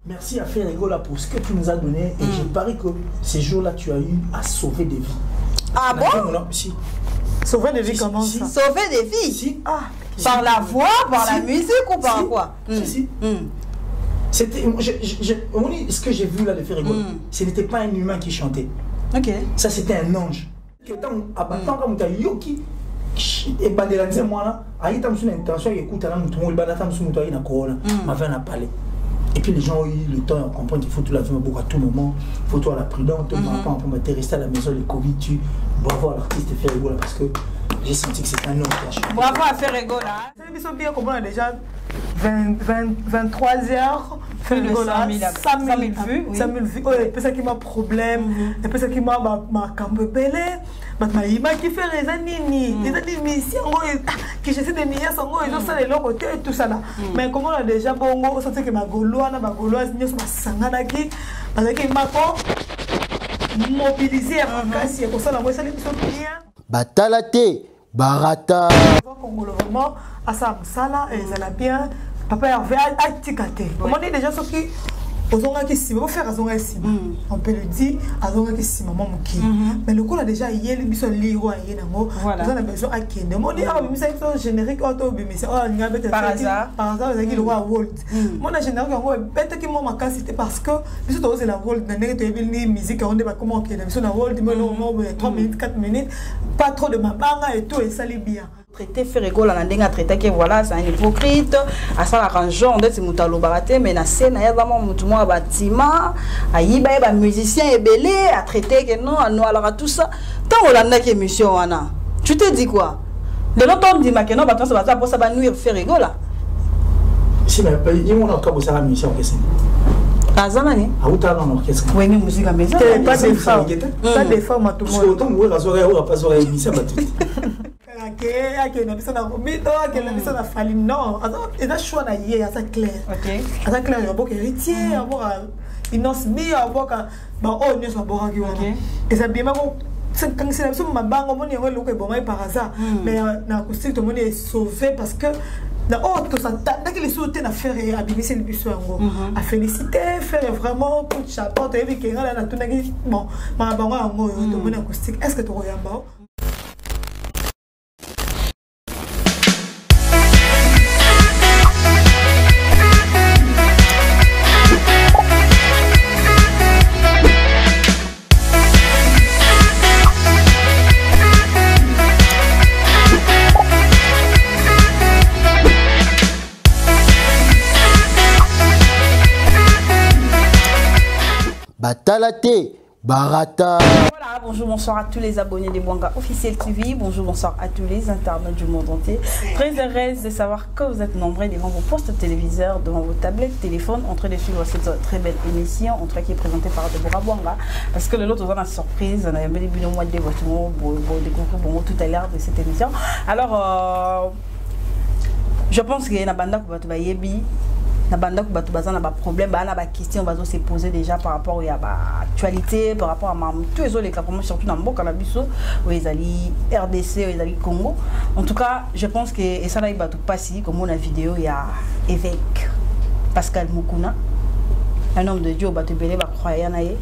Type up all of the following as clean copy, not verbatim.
Merci à Ferregola pour ce que tu nous as donné. Et je parie que ces jours-là, tu as eu à sauver des vies. Ah bon? Si. Sauver des vies comment ça? Sauver des vies? Si. Ah. Par la voix, par la musique ou par quoi? Si. C'était, ce que j'ai vu là de Ferregola, ce n'était pas un humain qui chantait. Ok. Ça, c'était un ange. Et bandelanze moi là, il y a une intention d'écouter la mouton, il y a une corona, ma veine a parlé. Et puis les gens ont eu le temps de comprendre qu'il faut tout la faire à tout moment, il faut tout à la prudence, pour rester à la maison, le Covid tue. Bravo à l'artiste Ferregola parce que j'ai senti que c'est un homme qui a chanté. Bravo à Ferregola. C'est bien qu'on a déjà 23 heures. Ferregola, 100 000 vues. 100 000 vues. Et puis ça qui m'a problème, et puis ça qui m'a campébélé. Il m'a qui fait les animés, que j'essaie de nier son goût, ils ont ça les longs côtés et tout ça là. Mais comment on a déjà bon, on sent que ma gauloise, nous sommes sangana qui, parce qu'il m'a mobilisé à ma casse, et pour ça la moi ça les sont bien. Batalate, barata. Vraiment, à ça, ça et ça l'a bien. Papa avait à ticate. Comment on dit déjà ce qui on peut le dire, mais le coup a déjà hier, il y a on a besoin à qui on générique par hasard, il y a World. Mon générique bête qui m'a cité parce que c'est la World, musique, on débat comment la World, 3 minutes, 4 minutes, pas trop de ma banga et tout, et ça l'est bien. Traiter Ferregola la ndenga traiter que voilà c'est un hypocrite à ça l'arrangement de mutalo baraté mais na scène ya vraiment mutumo batima ayiba ba musicien et belé à traiter que non alors tout ça tant on l'a que émission wana tu te dis quoi de l'autre dit ma que non bato ça va pour ça va nuire Ferregola si mais il mon encore ça la mission que c'est Azanani a uta dans l'orchestre oui ni musique à maison pas des femmes à tout le monde autant mourir à soirée ou pas soirée émission bato ok na bisa na romito ok na bisa na falim non et ça choix na hier ça clair ok ça clair il y a beaucoup héritier avoir innocent bien avoir ba oh ne soit boka ki wana et ça bien quand c'est la ma bango mon yango le ko bon par hasard mais na acoustique tout le monde est sauvé parce que na autre ça dès que les sauter na faire abimiser le biso yango à féliciter faire vraiment coup de chapeau tu vu que là na tout na bon ma bango yango tout le monde acoustique est-ce que tu regardes Batalate, barata. Voilà, bonjour, bonsoir à tous les abonnés de Bwanga Officiel TV. Bonjour, bonsoir à tous les internautes du monde entier. Très heureuse de savoir que vous êtes nombreux devant vos postes téléviseurs, devant vos tablettes, téléphones, en train de suivre cette très belle émission, en train qui est présentée par Deborah Bwanga. Parce que le lot, on a une surprise, on a un début au mois de découvrir tout à l'heure de cette émission. Alors, je pense qu'il y a une bande qui va na banda ko bato bazana ba problème ba na ba question bazo se poser déjà par rapport à ba actualité par rapport à tous les autres cas surtout dans mboka na biso ezali RDC ezali Congo en tout cas je pense que et ça là il bato passer comme on a vidéo il y a évêque Pascal Mukuna un homme de Dieu bato belé ba croyant naé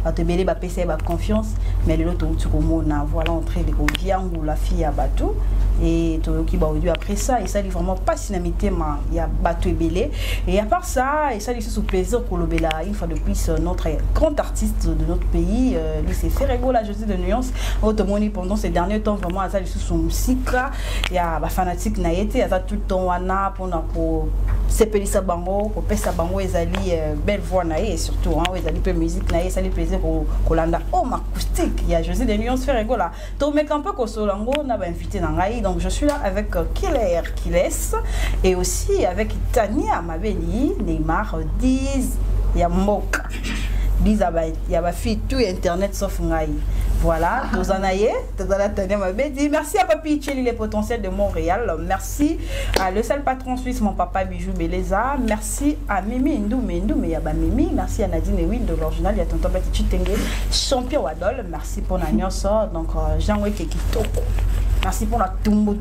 bato belé ba PC ba confiance mais le lot tu comme on a voilà entrée de confiance ou la fille à bateau et tout qui va audio après ça et ça dit vraiment pas sinamité mais il y a bateau belé et à part ça et ça dit sous plaisir pour le bela une fois de plus notre grand artiste de notre pays lui c'est Ferregola José de Nuance automoni pendant ces derniers temps vraiment ça dit sous son musique il y a ba fanatique na été ça tout le temps wana pour sepelisa bango pour pesa bango ezali belle voix na et surtout hein ezali peu musique na et ça lui plaisir pour kolanda homme acoustique il y a José de Nuance Ferregola to mec un peu ko solango na ba invité na ngai donc je suis là avec Killer Kiles et aussi avec Tania Mabeli Neymar Diz Yamok Dizabay il y a ma fille tout internet sauf ngai voilà nous en aillons Tania Mabeli merci à Papi Tchelli les potentiels de Montréal merci à le seul patron suisse mon papa Bijou Beleza merci à Mimi Ndoumé Yaba Mimi merci à Nadine Ewin de l'original il y a tonton Bati Tenge champion Wadol merci pour Nagnoso donc Jean-Wek Kitoko merci pour la tumbo.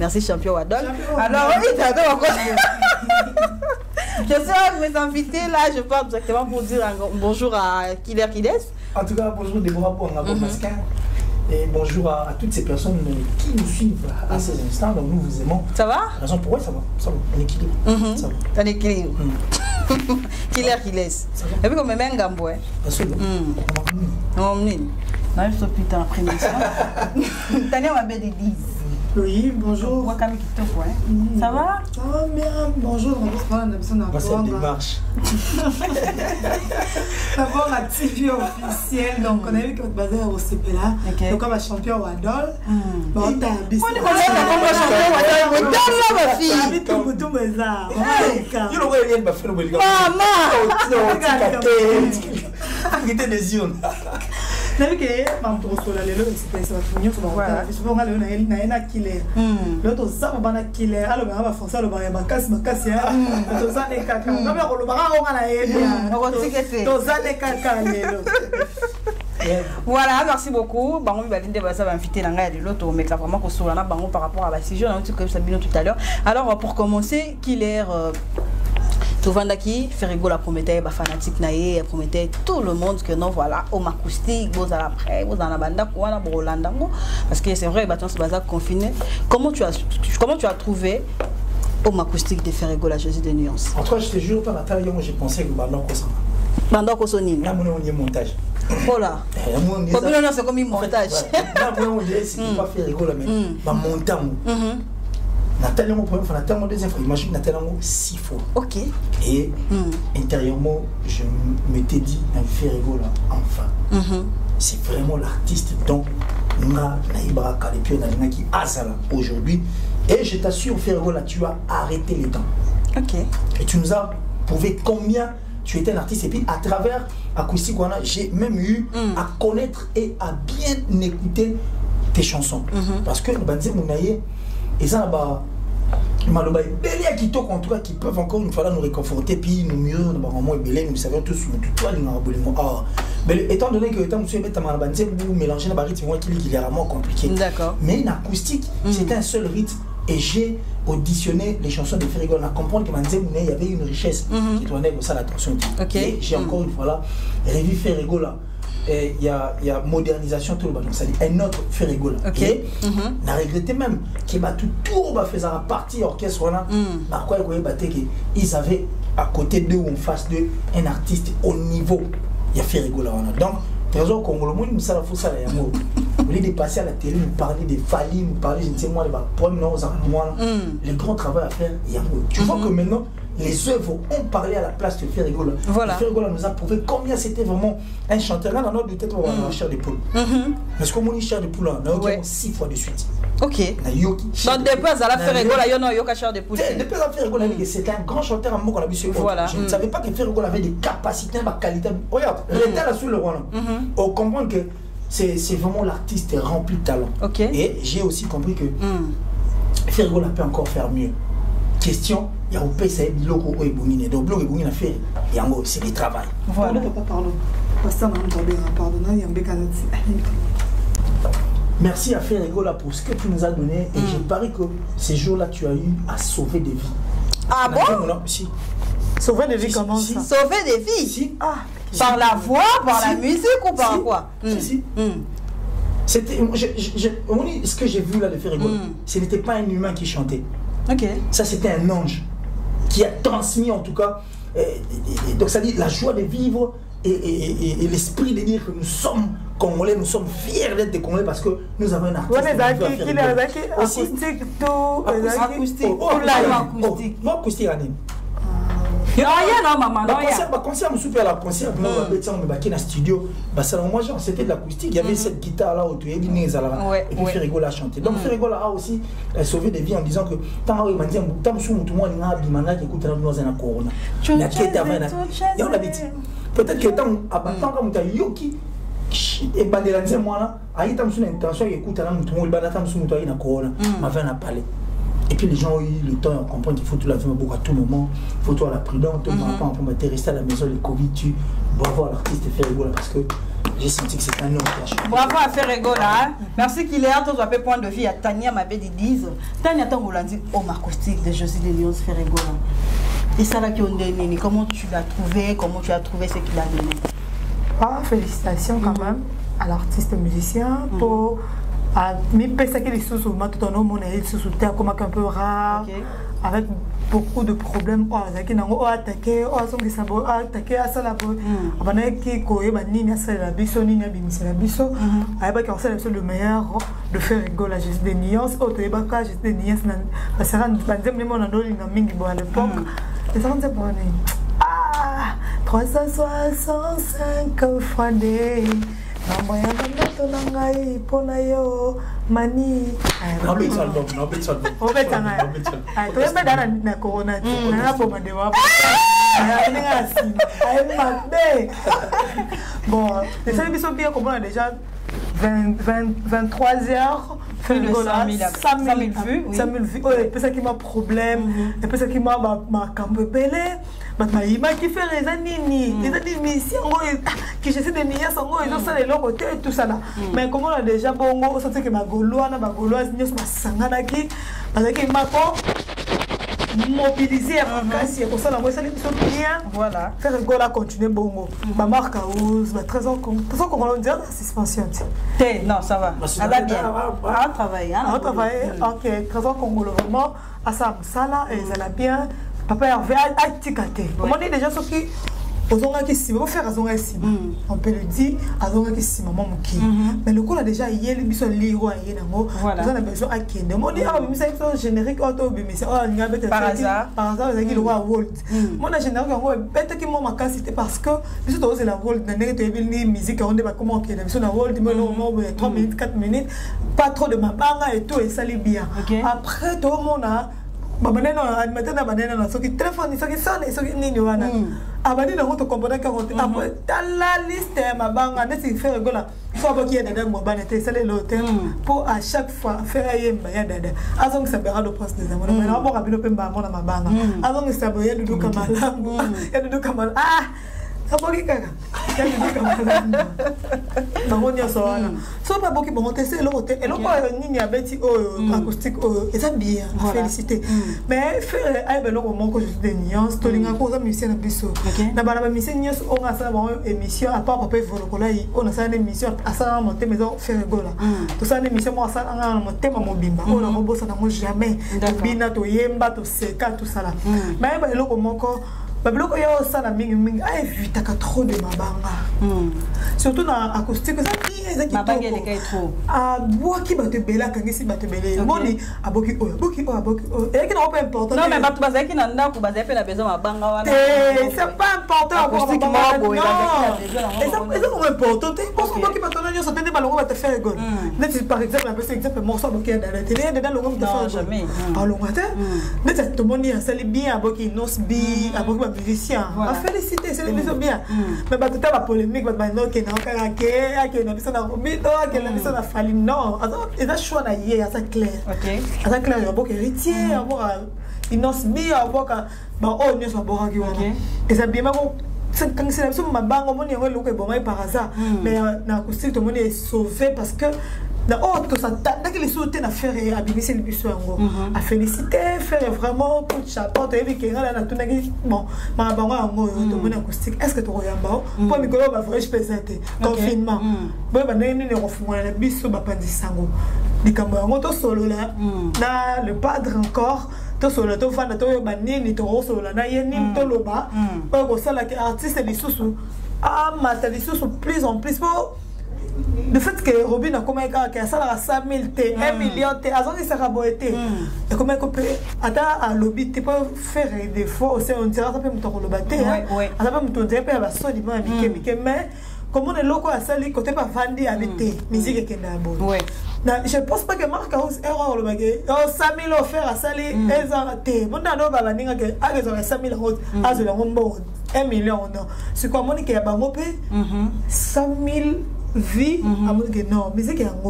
Merci champion Wadol. Alors oui, t'adores encore. Je suis avec mes invités là, je parle exactement pour dire bonjour à Killer Kides. En tout cas, bonjour Déborah pour un masquin. Et bonjour à toutes ces personnes qui nous suivent à ces instants. Donc nous vous aimons. Ça va? La raison pourquoi ça va. On équilibre. Ça va. On équilibre. Killer Kides. Et puis comme même un gambo. Absolument. Non, non. Non, je suis putain après-midi. Tania m'a bien dit. Oui, bonjour. Ça va? Ça va bien. Bonjour, on va se parler de moi, c'est une démarche. D'abord, la TV officielle. Donc, on a vu que votre bazar est au CPLA. Donc, comme un champion Wadol. Bon, t'as un biscuit. On est comme un champion Wadol. Wadol, ma fille. Habite tout le monde, ça. Il aurait rien de faire le Belgique. Maman! Il était des yeux. Vous savez que maman trop la lelo c'est ça va finir sur voilà je vais aller na killer l'autre ça va na killer alors on va foncer le barrière makasi to ça ne kaka non mais on le bara on a voilà, merci beaucoup. Bango Balinde va inviter l'autre, mais vraiment qu'on soit là par rapport à la sujet, on a tout à l'heure. Alors pour commencer, Killer Tovandaki, Ferrigo la promettait, fanatique naïe, promettait tout le monde que non, voilà, homme acoustique, vous allez après, vous allez banda, quoi, la brolandango. Parce que c'est vrai, bâton ce bazar confiné. Comment tu as trouvé homme acoustique de Ferrigo la Jésus de nuances? En tout cas, je te jure, par la taille, moi j'ai pensé que Banda Kosoni. Là, on est montage. Oh là. Non, c'est comme un montage. Là, on dirait c'est pas Ferrigo là, mais montage. Nathalie, mon premier fois, Nathalie, mon deuxième fois, imagine Nathalie 6 fois. Ok. Et intérieurement, je m'étais dit, un Ferrigo là, enfin. C'est vraiment l'artiste dont Nga Naïbara Kalepio Nalinaki Azala aujourd'hui. Et je t'assure, Ferrigo là, tu as arrêté les temps. Ok. Et tu nous as prouvé combien tu étais un artiste. Et puis à travers Acoustique Wana, j'ai même eu à connaître et à bien écouter tes chansons. Parce que nous Banzé Mounaye, et ça, Maloba et Belé à Kitoko en tout cas qui peuvent encore une fois là nous réconforter, puis nous mieux, nous savons tous toi, étant donné que vous mélangez la rythme qui est vraiment compliqué. D'accord. Mais une acoustique, c'était un seul rythme. Et j'ai auditionné les chansons de Ferrigo. On a compris qu'il y avait une richesse qui doit être ça l'attention. Et j'ai encore une fois là revu Ferrigo là. Il y a modernisation tout le ballon, c'est un autre Ferrigo là. Et on a regretté même qu'il va tout va faire la partie orchestre là. Quoi ils avaient à côté d'eux ou en face d'eux un artiste au niveau. Il y a Ferrigo là. Donc Trésor Congo, le monde nous ça la fausse à la yamour. Au lieu de passer à la télé, nous parler des Fali, nous parler, je ne sais moi, les grands travaux à faire, yamour. Tu vois que maintenant, les œuvres ont parlé à la place de Ferrigo. Voilà. Ferrigo nous a prouvé combien c'était vraiment un chanteur. Là, dans notre tête, on va avoir chair de poule. Parce qu'on dit chair de poule, on a 6 fois de suite. Ok. Donc, depuis à la Ferrigo, il y a un chair de poule. Depuis à Ferrigo, c'était un grand chanteur à moi qu'on a vu sur voilà. Je ne savais pas que Ferrigo avait des capacités, des qualités. Regarde, l'état là sur le roi. On comprend que c'est vraiment l'artiste rempli de talent. Et j'ai aussi compris que Ferrigo peut encore faire mieux. Question, il y a un pays, c'est le logo et Boumine. Donc, le logo et a fait, c'est le travail. Voilà. Pardon. Merci à Ferrigo là pour ce que tu nous as donné. Et j'ai parié que ces jours-là, tu as eu à sauver des vies. Ah bon? Si. Sauver des vies comment ça? Sauver des vies? Si. Ah. Par la voix, par la musique ou par quoi? Si. C'était, ce que j'ai vu là de Ferrigo, ce n'était pas un humain qui chantait. Ça c'était un ange qui a transmis en tout cas, donc ça dit la joie de vivre et l'esprit de dire que nous sommes Congolais, nous sommes fiers d'être des Congolais parce que nous avons un artiste. Acoustique. Non, maman, non. Concert, je suis à la concert, on a studio. C'était de l'acoustique. Il y avait cette guitare là, et puis Ferrigo l'a chanté. Donc Ferrigo a aussi sauvé des vies en disant que tant que peut-être que tant que Yoki et Bandelanze moi là, il y a une intention écoute là tout le monde na corona, m'a fait na parler. Et puis les gens ont eu le temps de comprendre qu'il faut tout la vie beaucoup à tout moment, il faut tout à la prudence, tout le temps pour rester à la maison, les Covid, tu dois voir l'artiste Ferrigo là parce que j'ai senti que c'est un autre tâche. Bravo à Ferrigo là. Merci qu'il est à ton point de vue à Tania m'avait dit Tania Tangolandi homme acoustique de Josie de Lyons Ferrigo là. Et ça là qui ont donné, comment tu l'as trouvé, comment tu as trouvé ce qu'il a donné? Félicitations quand même à l'artiste musicien pour mais penser que les sous maintenant on a les sous terre comme un peu rare avec beaucoup de problèmes qui n'ont attaqué attaqué à ça là abana qui koye banini à ça la biso ni bimisi la biso ayeba qui c'est le meilleur de faire rigoler juste des nuances auto ebaka juste des nuances na ça rend bandem les mona dolinga mingi bo à l'époque et ça rend c'est bon 365 fois des Namboya ndoto nangai pona yo mani. Nobel album. Obet nanga. Ai to yebe dana na corona. Na boma de wa. Ai ninga assim. Ai mabé. Bon, les services sont bien comme on a déjà 23 heures. Plus de 100 000 vues. 100 000 vues. Et puis ça qui m'a problème. Et puis ça qui m'a campe belé. Il m'a kiffé les années. Les années qui j'essaie de nier son mot. Ils ont ça les longs côtés et tout ça là. Mais comme on a déjà bon mot, on sent que ma gauloise, nous sommes sanganaki. Parce qu'il m'a mobiliser à casser pour ça la moitié de bien voilà faire rigoler continuer bongo ma marque house ma trésor qu'on va dire suspension non ça va bien on travaille ok trésor congolais vraiment à ça sala et ça la bien papa Hervé a ticate comment dit déjà ce qui on peut le dire mais le coup là déjà hier il a besoin à qui générique par hasard il mon générique qui m'a cassé parce que c'est la musique on débat comment qui est la 3 minutes 4 minutes pas trop de ma banga et tout et ça bien après tout le monde a maintenant na soki téléphone soki sonne soki nini wana abandi na to comprendre que après dans la liste mabanga neti faire gola faut pas qu'il y ait dada mobana te sale l'hôtel pour à chaque fois faire yemba ya dada azong ça bera le poste des amours mais on va rabilo pemba mona mabanga azong ça boya dudu kamala ya dudu kamala aboki kaka ya dudu kamala bangonya soana so pas boki bon tester l'hôtel et l'autre nini abeti acoustique et ça bien féliciter mais faire ay belo moment que je suis des nuances tolinga ko za musicien na biso na bana musicien nyos on a ça bon émission à part papa volokola on a ça une émission à ça monter maison faire rigola tout ça une émission moi ça on monter mobimba on a robosa na mo jamais bina to yemba to seka tout ça là mais belo moment ko Babyloko yo ça mingi a évité trop de mabanga surtout dans acoustique ça qui mabanga les gars trop bois qui va te bela quand si va te belé moni aboki et qui n'est pas important non mais batu bazaki qui nanda ko bazaki pe na besoin mabanga wana c'est pas important acoustique mabo et ça c'est important parce que boki batona yo ça te balongo va te faire gol par exemple un exemple morceau boki dans la télé dedans longo te faire jamais longo mais tout le monde ça bien aboki nos bi aboki musicien a félicité c'est les bien mais bah tout à la polémique bah non que non que na biso na robito que na biso na fali non et ça choix na hier ça clair OK ça clair beaucoup héritier beaucoup innocent bien beaucoup bah oh nous sommes beaucoup et ça bien c'est quand c'est ma banque on est le bon par hasard mais na acoustique tout le monde est sauvé parce que tout ça dès que les sautés na faire abimiser le biso yango a féliciter faire vraiment coup de chapeau tu vu que là na tout nagi bon ma bango yango to mona acoustique est-ce que tu regardes pour micro ba vrai je présenter confinement bon ba nini ne refungwa na biso ba pandisango likambo yango to solo là na le padre encore to solo to fanda to ba nini to solo na yeni to loba ko sala que artiste les sous mata les sous plus en plus pour le fait que Robin a comme un salaire à 100 000 T, 1 million T, à zone ça raboté. Et comment on peut à lobby tu peux faire des fois aussi on dirait ça peut me tourner le batté hein. Ça peut me tourner peu à son niveau mais comment on est loco à ça côté pas vendu avec tes musique qui est là bon. Je pense pas que Marc House erreur le bagage. 100 000 offert à Sali et ça T. Mon dano va venir que à raison 100 000 euros à le bon 1 million non. C'est quoi mon qui a pas mopé 100 000 vie non musique est en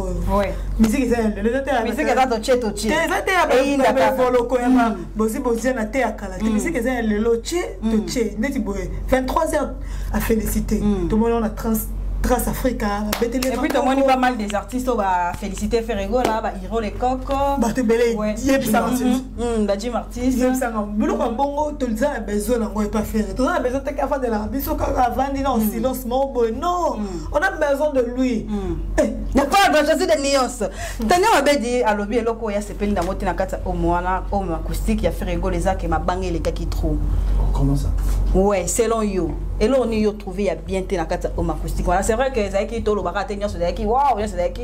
musique c'est le musique est dans cheto che et la voloko ya bosi bosi na te akala musique c'est le loche to che neti boy 23 heures à féliciter tout le monde on a Trace Africa, et puis tout le monde pas mal des artistes va féliciter Ferrego là, va Hiro les coco. Bah te belé, Jim Martis. Mais le bongo tout le temps besoin d'envoyer pas faire. On a besoin de faire de la biso quand avant dit non silence non non. On a besoin de lui. N'a pas de choisir des nuances. Tania m'a dit à l'objet loko ya sepeli na moti na kata omoana homme acoustique ya Ferrego les a que ma bangé les cas qui trop. Comment ça? Ouais, selon yo. Et là on y a trouvé il y a bien té na kata homme acoustique. Voilà, c'est vrai que ça qui tolo baka tenir sur qui waouh, c'est qui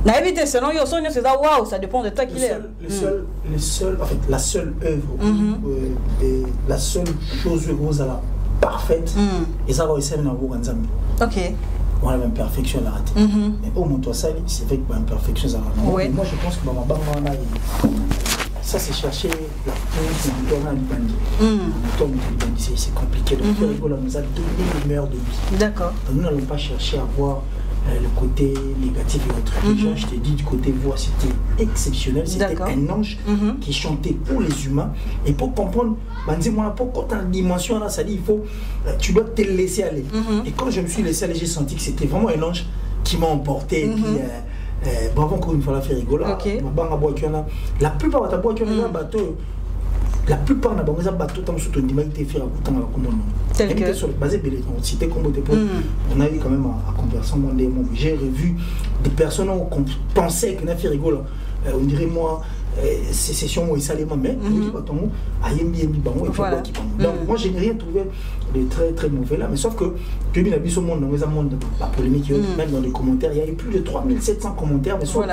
na éviter selon yo son c'est ça waouh, ça dépend de toi qui est. En fait la seule œuvre la seule chose rose à la parfaite et ça va aussi na Nzambe. OK. On a l'imperfection à rater. Mais au moins toi ça c'est vrai que l'imperfection ça va. Moi je pense que ma banga ça c'est chercher la pause dans le bandit. C'est compliqué. Donc Ferrego nous a donné le meilleur de lui. D'accord. Nous n'allons pas chercher à voir le côté négatif de notre religion. Je t'ai dit du côté voix c'était exceptionnel. C'était un ange qui chantait pour les humains. Et pour comprendre, pour quand tu as une dimension là, ça dit il faut, tu dois te laisser aller. Et quand je me suis laissé aller, j'ai senti que c'était vraiment un ange qui m'a emporté. Et puis, bravo encore une fois la Ferrego là. La plupart de ta boîte on a un bateau. La plupart de les bateaux tant sur ton dimanche fait à tel que basé on citait comme on a eu quand même à converser j'ai revu des personnes qu'on pensait que na Ferrego là on dirait moi c'est session où il s'allait mais donc moi je n'ai rien trouvé de très très mauvais là mais sauf que tu as vu ce monde dans les monde la polémique même dans les commentaires il y a eu plus de 3700 commentaires mais sur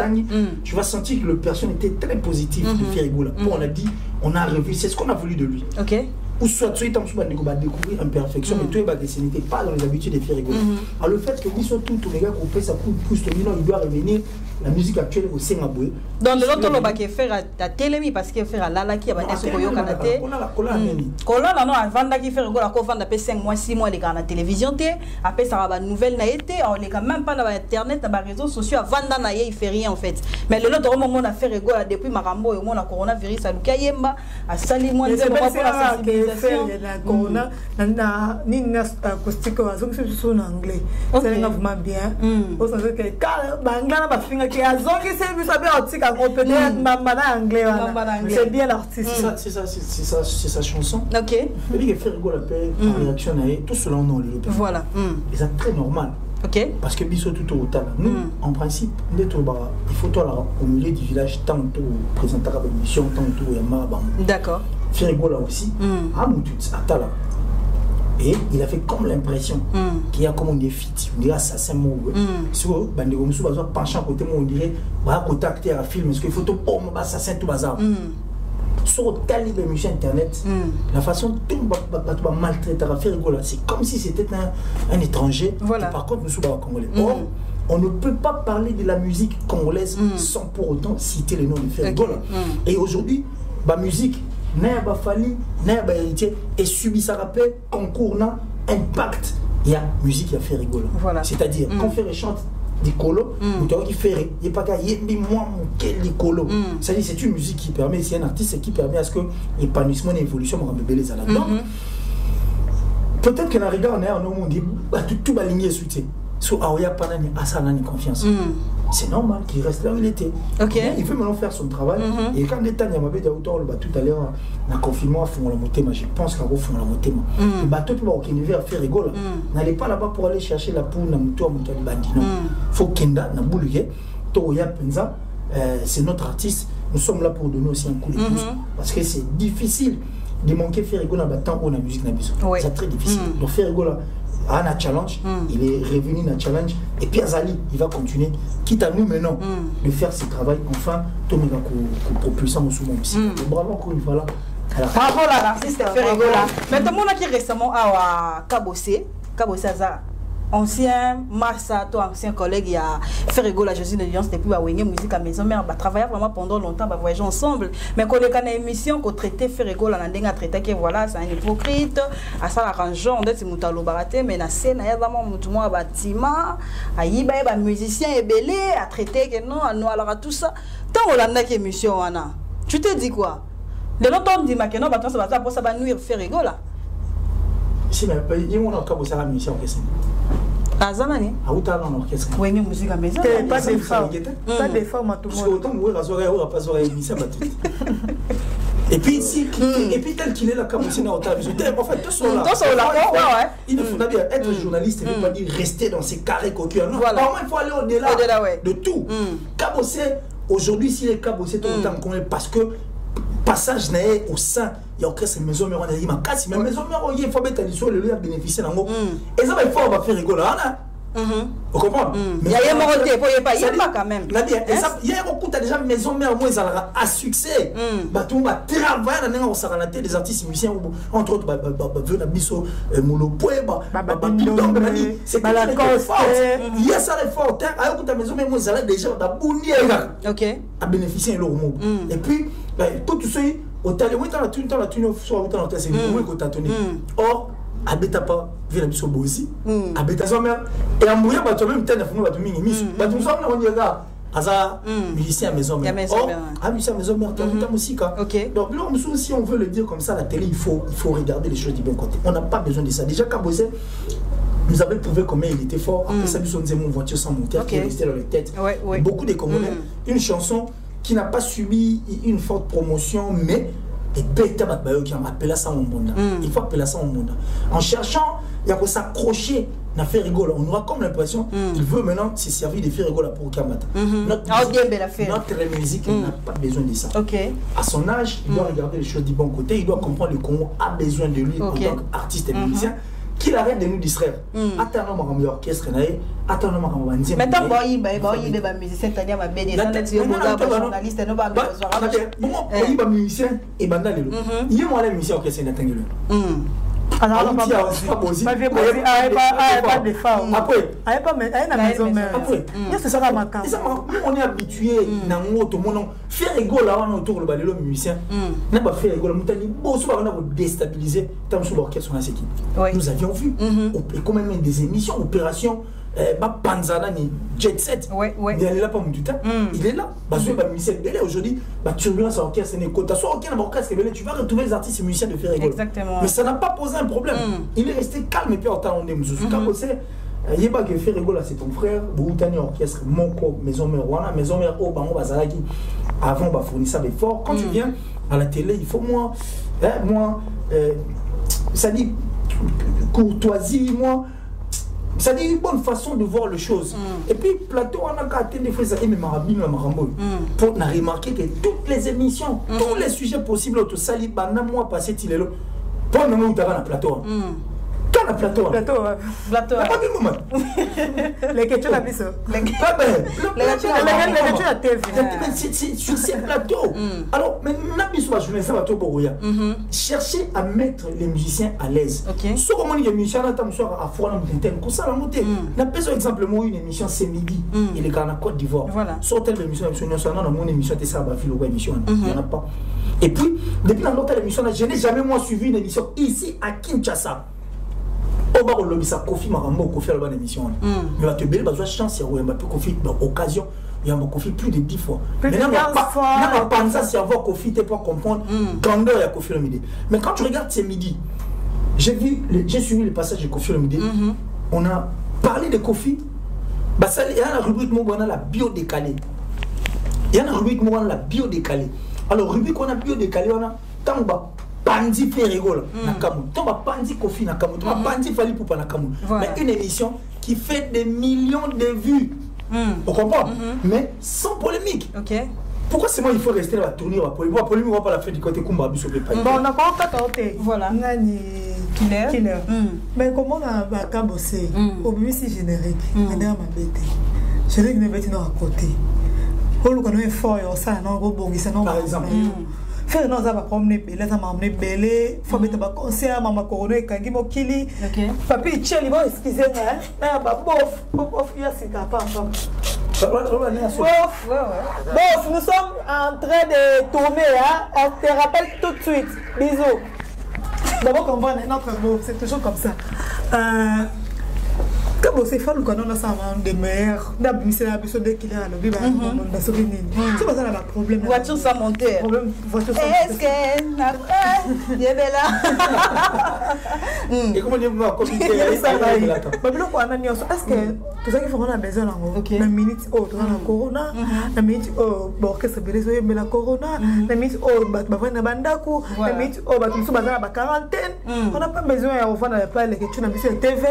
tu vas sentir que le personne était très positif de Ferrego là on a dit on a revu c'est ce qu'on a voulu de lui. OK. Ou soit tu as découvrir imperfection mais toi ce n'était pas dans les habitudes de Ferrego. Alors le fait que lui soit tout les gars coupé ça pousse il doit revenir la musique actuelle au Singapore. Dans de l'autre on va faire à télémi parce que faire la qui a battu ce koyo kanaté. Kola non avant da qui faire la ko vendre après 5 mois 6 mois les gars na télévision té après ça va nouvelle na été on les quand même pas dans internet dans les réseaux sociaux avant da na il fait rien en fait. Mais le l'autre moment on a fait Ferrego depuis Marambo et on a coronavirus à Lukayemba à sali moi c'est pour la sensibilisation la corona na ni acoustique en anglais. C'est vraiment bien. Au sens que bangla ba finga qui a zongi c'est vous savez artiste à peut-être maman anglais c'est bien l'artiste c'est sa chanson. OK. Il dit que Ferrego la paix en réaction à tout cela non le voilà et c'est très normal. OK. Parce que biso tout au temps nous en principe il faut toi là au milieu du village tantôt présenter la mission tantôt yama bam. D'accord. Ferrego là aussi à Moutut à là. Et il a fait comme l'impression qu'il y a comme on dit fit, on dirait assassin mot. Sur bande comme ça va pencher à côté moi on dirait va contacter un film parce qu'il faut tout oh assassin tout bazar. Sur tel émission internet, la façon tout va maltraiter à Ferrego là, c'est comme si c'était un étranger. Voilà. Par contre nous sommes congolais. Or on ne peut pas parler de la musique congolaise sans pour autant citer le nom de Ferrego là. Et aujourd'hui, la musique n'a pas fallu, n'a pas héritier et subit sa rappel concours n'a impact. Il y a musique qui a fait rigoler. Voilà. C'est-à-dire quand Ferré chante des colos, ou tu qui fait il pas qu'à y moi mon quel des colos. C'est-à-dire c'est une musique qui permet, c'est un artiste qui permet à ce que l'épanouissement et l'évolution me bébé les là. Donc peut-être que dans le regard on a un monde dit tout va ligner suite. So Aoya Panani a ça n'a confiance. C'est normal qu'il reste là où il était. Okay. Il veut maintenant faire son travail. Et quand l'État n'y a pas tout à l'heure, dans le confinement, il faut la montée. Je pense qu'on va faire la montée. Le bateau peut avoir fait rigoler. N'allez pas là-bas pour aller chercher la poule, la moto, la bandit. Il faut Kenda, na boulugé, Toya Penza, c'est notre artiste. Nous sommes là pour donner aussi un coup de pouce. Parce que c'est difficile de manquer faire rigoler dans le temps où la musique n'a pas. C'est très difficile. Donc faire rigoler. Un challenge, il est revenu dans le challenge et puis Azali, il va continuer, quitte à nous maintenant de faire ce travail. Enfin, tout le monde a propulsé au sous-monde. Bravo encore une fois là. Bravo là, l'artiste Ferrego là. Mais tout le monde qui récemment à Kabossé Aza, ancien Massa, toi ancien collègue, il a Ferrego la Jésus de Lyon, depuis à Wenge musique à maison, mais on va travailler vraiment pendant longtemps, on va voyager ensemble. Mais quand on a une émission qu'on traitait Ferrego là, on a traité que voilà, c'est un hypocrite, à ça l'arrangeant, on dit c'est Moutalo Baraté, mais na scène, il y a vraiment Moutoumou à bâtiment, à y a musicien et belé, à traiter que non, à nous alors tout ça. Tant on a une émission, tu te dis quoi? De l'autre on dit que non, ça va pour ça va nuire Ferrego là. Si mais dis-moi encore ça la mission question. Azanani. Aouta dans l'orchestre. Oui, mais musique à maison. Pas des femmes. Pas des femmes à tout le monde. Parce que autant mourir à soirée, on va pas soirée, ça va tout. Et puis, et puis tel qu'il est là, comme on a autant en fait, tous sont là. Il ne faut pas dire être journaliste, il ne veut pas dire rester dans ces carrés coquins. Non, vraiment, il faut aller au-delà de tout. Cabossé, aujourd'hui, s'il est cabossé, tout le temps, parce que passage n'est au sein, il y a aucun maison, mais on a dit, ma casse, mais maison, mais il faut mettre à l'issue, le lieu à bénéficier d'un mot. Et ça, il faut, on va faire rigoler. Vous comprenez? Il y a un moroté, il n'y a pas quand même. Il y a beaucoup de déjà maison mère moi ils à succès. Tout le monde va travailler dans les des artistes musiciens entre autres venir biso Molopoe c'est la il y a ça les fort à beaucoup de maison mère moi ils déjà à bénéficier leur mot. Et puis tout ce au talent oui dans la tune soit dans la c'est oui que tu as or abeta pas vient biso bosi abeta so même et en mourir bato même tena fungo bato mingi misu bato so na on diga aza musicien maison mère musicien maison mère ta musique donc là si on veut le dire comme ça la télé il faut regarder les choses du bon côté on n'a pas besoin de ça déjà Kabosé nous avait prouvé combien il était fort après ça nous disait mon voiture sans moteur qui est resté dans les têtes beaucoup de Congolais une chanson qui n'a pas subi une forte promotion mais et bêta qui a appelé ça au monde. Il faut appeler ça au monde. En cherchant, il y a pour s'accrocher, n'a fait rigoler. On aura comme l'impression qu'il veut maintenant se servir de faire rigoler pour Kamata. Notre musique n'a pas besoin de ça. À son âge, il doit regarder les choses du bon côté, il doit comprendre que le Congo a besoin de lui en tant qu'artiste et musicien. Qu'il arrête de nous distraire. Attends, on va orchestre, attends, on va dire. Maintenant, il y a des musiciens, il y a des journalistes, il y a des musiciens, et il y a des musiciens orchestre, alors, pas de femmes. Après, on est habitué à faire rigoler autour de l'homme musicien. N'a pas fait rigoler, on a déstabilisé l'orchestre. Nous avions vu comment même des émissions, opérations. Panzana ni Jet Set il est là pas du temps il est là parce que musicien belé aujourd'hui turbulence orchestre n'est quota soit aucun orchestre belé tu vas retrouver les artistes et musiciens de faire rigoler mais ça n'a pas posé un problème il est resté calme et puis en temps on est comme c'est il y a pas que faire rigoler c'est ton frère Boutani orchestre Moko maison mère Rwanda maison mère au bango bazalaki avant ba fournir ça d'effort quand tu viens à la télé il faut moi ça dit courtoisie moi ça dit une bonne façon de voir les choses. Et puis, plateau, on a qu'à attendre des fois, ça mais Marabine, pour remarquer que toutes les émissions, tous les sujets possibles, tout ça, il y a moi passé, il est là. Pour le moment où tu as un plateau. Quand le plateau. Plateau. Pas du moment. Les questions à biso. Les questions à TV. C'est sur ces plateaux. Alors, maintenant, biso va jouer ça va tout pour chercher à mettre les musiciens à l'aise. Soit comment les musiciens là, tu soir à Fouana Moutenten, comme ça la montée. N'a pas exemple moi une émission c'est midi. Il est en Côte d'Ivoire. Soit telle émission, non, mon émission c'est ça, bah filo émission. Il n'y en a pas. Et puis, depuis dans l'autre émission, je n'ai jamais moi suivi une émission ici à Kinshasa. On va lobby ça Kofi Marambo Kofi à la bonne émission. Mais va te belle besoin chance il y a un peu Kofi occasion il y a un Kofi plus de 10 fois. Maintenant on pas ça si avoir Kofi t'es pas comprendre grandeur il y a Kofi le midi. Mais quand tu regardes ce midi, j'ai suivi le passage de Kofi le midi. On a parlé de Kofi. Bah ça il y a la rubrique on a la bio décalée. Il y a la rubrique on a la bio décalée. Alors rubrique on a bio décalée on a Tamba Pandi fait rigoler Nakamu. Tomba Pandi Kofi Nakamu. Tomba Pandi Fali Poupa Nakamu. Mais une émission qui fait des millions de vues. On comprend mais sans polémique. Pourquoi c'est moi il faut rester là tourner la polémique? La polémique on va pas la faire du côté Kumba Biso Pepa. Bon on a pas côté. Voilà. Nani Killer. Mais comment on a Kabosé au mieux si générique. Maintenant ma bête. Générique ne bête non à côté. On le connaît fort ça non rebongi ça non. Par exemple. Faire non ça va promener belé ça m'a emmené belé faut mettre ba concert maman corona kangi mokili papi cheli bon excusez-moi hein ba bof il y a c'est pas bof nous sommes en train de tourner hein on te rappelle tout de suite bisous d'abord comprendre notre bof c'est toujours comme ça Comme c'est fallu qu'on a ça de meilleur, d'abusser la personne dès qu'il est à l'objet, bah c'est pas ça le problème. Voiture sans moteur. Problème voiture sans moteur. Est-ce que après, il est là. Et comment on va communiquer ça là? Bah bien quoi, est-ce que tout ça qu'il faut qu'on a besoin là? La minute oh, tu as la corona, la minute oh, bon que c'est bien ça, mais la corona, la minute oh, bah va na bandaku, la minute oh, bah tu me souviens la quarantaine. On n'a pas besoin on va na pas les que tu n'as sur TV.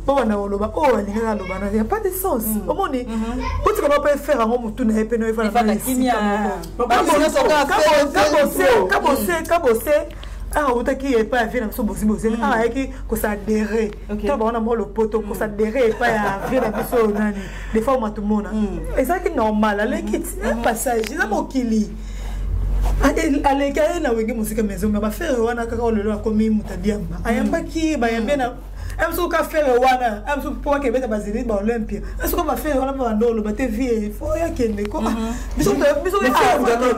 Bon on a oh, il n'y a pas de sens. Au moins, tu ne peux pas faire un homme tout n'est pas ne faire la chimie. Ah, on t'a qui est pas vu dans son bossy bossy. Ah, qui que ça adhéré. Toi, on a moi le poteau, que ça adhéré pas à venir dans son nani. Des fois, on tout le monde. Et ça qui est normal. Allez, qui un passage, il a mon kili. Allez, quand il a une musique maison, mais va faire on a quand le comme il m'a dit. Ayamba qui, bah bien. Est-ce qu'on va faire wana? Est-ce qu'on peut que mettre basilic dans l'Olympia? Est-ce qu'on va faire wana pour andor le bateau vie? Faut y qu'il ne quoi? Bisous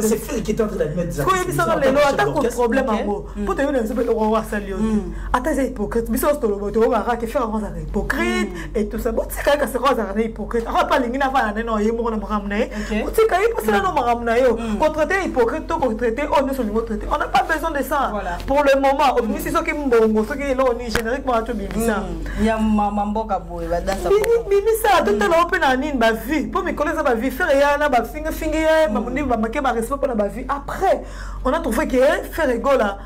c'est fait qui est en train de mettre ça. Quoi il ça les lois tant que problème en gros. Pour te dire c'est pas le roi salio. Attends c'est hypocrite. Bisous sur le bateau on va que faire avant ça hypocrite et tout ça. Bon c'est quand c'est quoi ça hypocrite. On va pas l'ingina va non yemo na mramna. C'est quand il passe là non mramna yo. Pour traiter hypocrite to pour traiter on est sur le traiter. On n'a pas besoin de ça. Pour le moment, au c'est ce qui mbongo, ce qui est là on est génériquement à tout bien. Il y a maman boka boy va dans sa Bibi ça tout à open en ligne ba vie pour me coller ça ba vie faire ya na ba finger ba moni ba marquer ba respect pour la ba vie après on a trouvé que faire rigolo là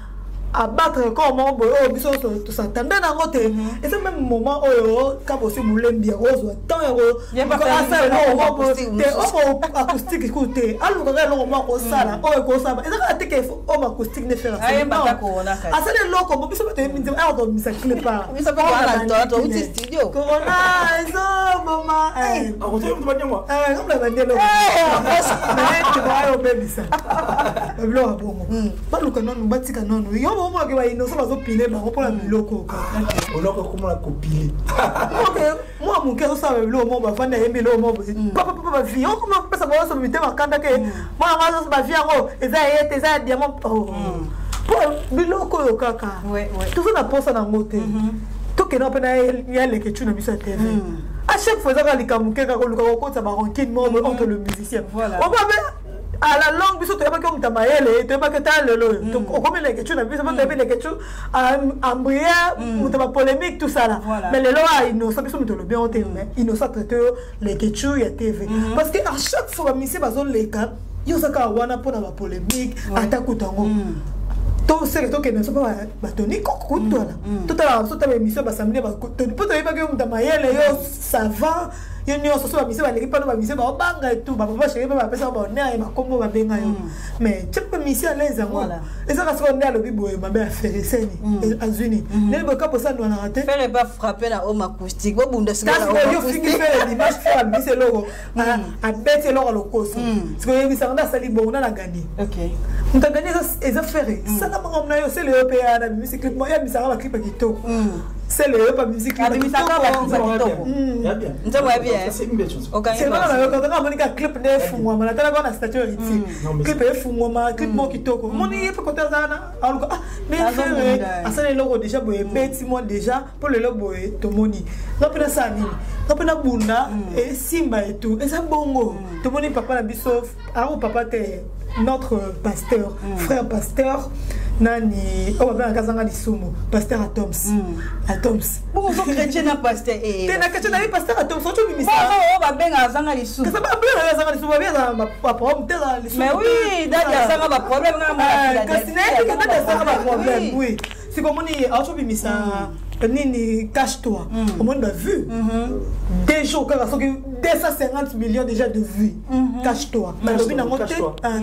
abattre comme on oh biso tout ça tendait dans côté et c'est même moment oh quand aussi moulembi rose tant il y a pas ça non acoustique écoutez alors on va le ko sala oh ko ça et ça que oh acoustique ne fait rien ah ça les locaux biso te mi ah on mi ça clip pas biso pas dans toi au studio corona eso maman on te demande moi comme la bande là mais tu vas au baby ça blo bon pas le canon batika non moi que va innocent va piler ba pour la biloko on a comment la copier moi mon cœur ça le mo ba fanda yembe le mo papa papa vie on comment ça va se mettre makanda que moi on va vie ngo eza diamant pour biloko yo kaka tout ça na posa na ngote to que na pena ya le que tu na biso TV à chaque fois ça va likamuke ka ko luka ko ça ba rancune mo entre le musicien voilà on va à la langue biso toyeba ke mutamayele toyeba ke ta lelo okomela ke tu na biso toyeba ke tu embrouillard mutaba polémique tout ça là mais lelo a innocent biso mutolo bien on mais innocent traité les que tu ya TV parce que à chaque fois misi bazo leka yo saka wana pona ba polémique atakutango to c'est que ne pas batoni kokuto là tout à l'heure tout à l'émission ba samedi ba to toyeba ke mutamayele yo ça va il y a aussi des missions qui peuvent missions ba banga et tout ba papa chéri ba pesa ba na ba kombo ba benga yo mais tu peux mission les amours et ça parce qu'on est à le bibo ma belle affaire seni azuni ne ba ka posa no na raté faire pas frapper la homme acoustique bo bunda c'est la yo fingi faire l'image faire mission logo a bête logo le cause parce que il s'en a sali bon on a gagné OK on a gagné ça faire ça na mangomna yo c'est le EPA na musique clip moi ya misara ba clip kito c'est le pas musique clip kito bien bien c'est une belle chose c'est pas quand on a monika clip de fumwa na tala na statue ici clip de fumwa clip mo kitoko moni pe côté zana alors mais frère ça les logo déjà boye beti moi déjà pour le logo to moni non pena ça ni non pena bunda et simba et tout et ça bongo to moni papa na biso au papa te notre pasteur frère pasteur nani on va bien kazanga lisumu pasteur Atoms bon so chrétien na pasteur et na chrétien na pasteur Atoms so tu bimisa on va bien kazanga lisumu ça va bien kazanga lisumu bien ba problème tela lisumu mais oui dadi kazanga ba problème na moi kasine dadi kazanga ba problème oui c'est comme on est auto bimisa nini cache-toi au monde a vu des jours quand ça 250 millions déjà de vues cache-toi mais le bien monté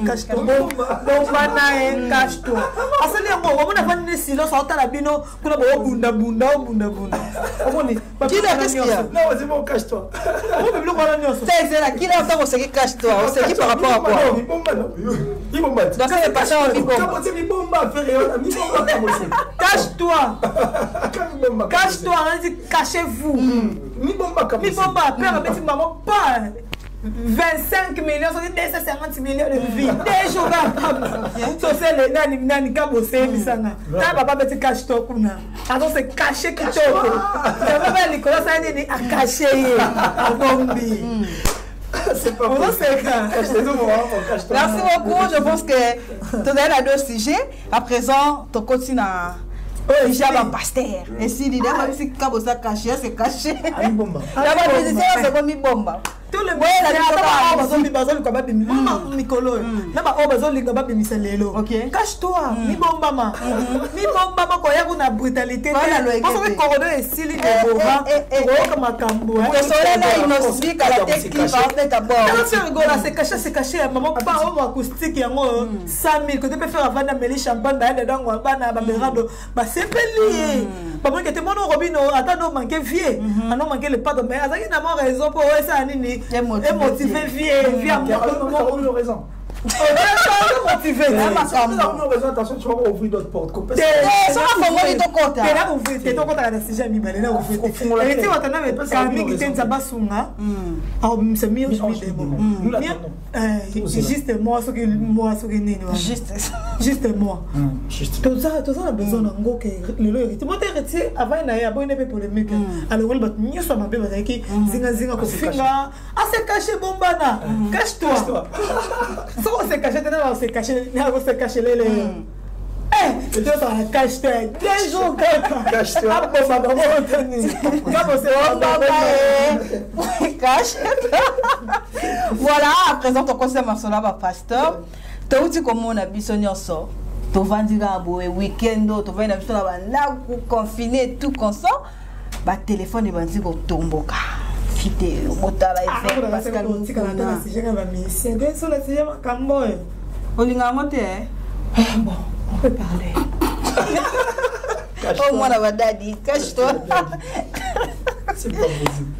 cache-toi donc bana cache-toi asali yango on a fait silence on t'a la bino kuna bo bunda on est qui la qu'est-ce qu'il y a non c'est bon cache-toi on veut le voir là c'est là qui là on sait cache-toi on sait qui par rapport à quoi il bomba donc c'est pas ça on dit bomba faire mi bomba cache-toi cache-toi, cachez-vous. Mi bomba, père, mais maman pas. 25 millions, 250 millions de vies. Des jours so c'est le nani kabosé bisanga. Ta papa petit cache to kuna. Alors c'est caché kitoko. Ça va pas Nicolas ça ni a caché bombi. C'est pas possible. Merci beaucoup. Je pense que tu as deux sujets. À présent, tu continues à déjà un pasteur. Et si l'idée même si kabosa caché, c'est caché. Ami bomba. D'abord, c'est comme une bombe. Tout le monde a cache-toi, mi bomba ma quoi y a une brutalité. Parce que corona est si libre comme un cambo. Le soleil là il nous dit qu'à la technique en fait d'abord. C'est caché, maman pas au acoustique y a 100 000 que tu peux faire avant d'amener champagne dedans ou bana bamerado. Bah c'est lié. Parce que tout le monde robino attend manquer vieux, on manquer le pas de mais avec une raison pour ça nini. Motivé, vieux, à moi. On a raison. Motivé. Attention, tu vas ouvrir d'autres portes. Ça va faire ton compte. Là, ouvrir ton compte à la CGM, mais là, ouvrir. Et tu vas t'en avoir Camille qui tient sa basunga. Alors, c'est mieux, juste moi, ce que moi, ce que n'est pas. Juste moi. Tout ça, on a besoin d'un gros que le héritier. Moi, t'es avant, il y a une épée polémique. Alors, on va mieux sur ma bébé avec qui zinga kofinga. Ah, c'est caché, bombana. Cache-toi. On s'est caché, on s'est caché, on s'est caché les. Tu dois cacher des jours cache-toi. Voilà, à présent, ton conseil marçonal va pasteur. Tu as dit comment on a bisonné en sort. Tu vas dire un week-end, tu vas dire un confiné, tout comme ça. Bah, téléphone, il va dire que tu tombes. Vidéo, motala effet Pascal Mukuna. Olinga monte bon, on peut parler. Oh moi la daddy, cache-toi. C'est pas possible.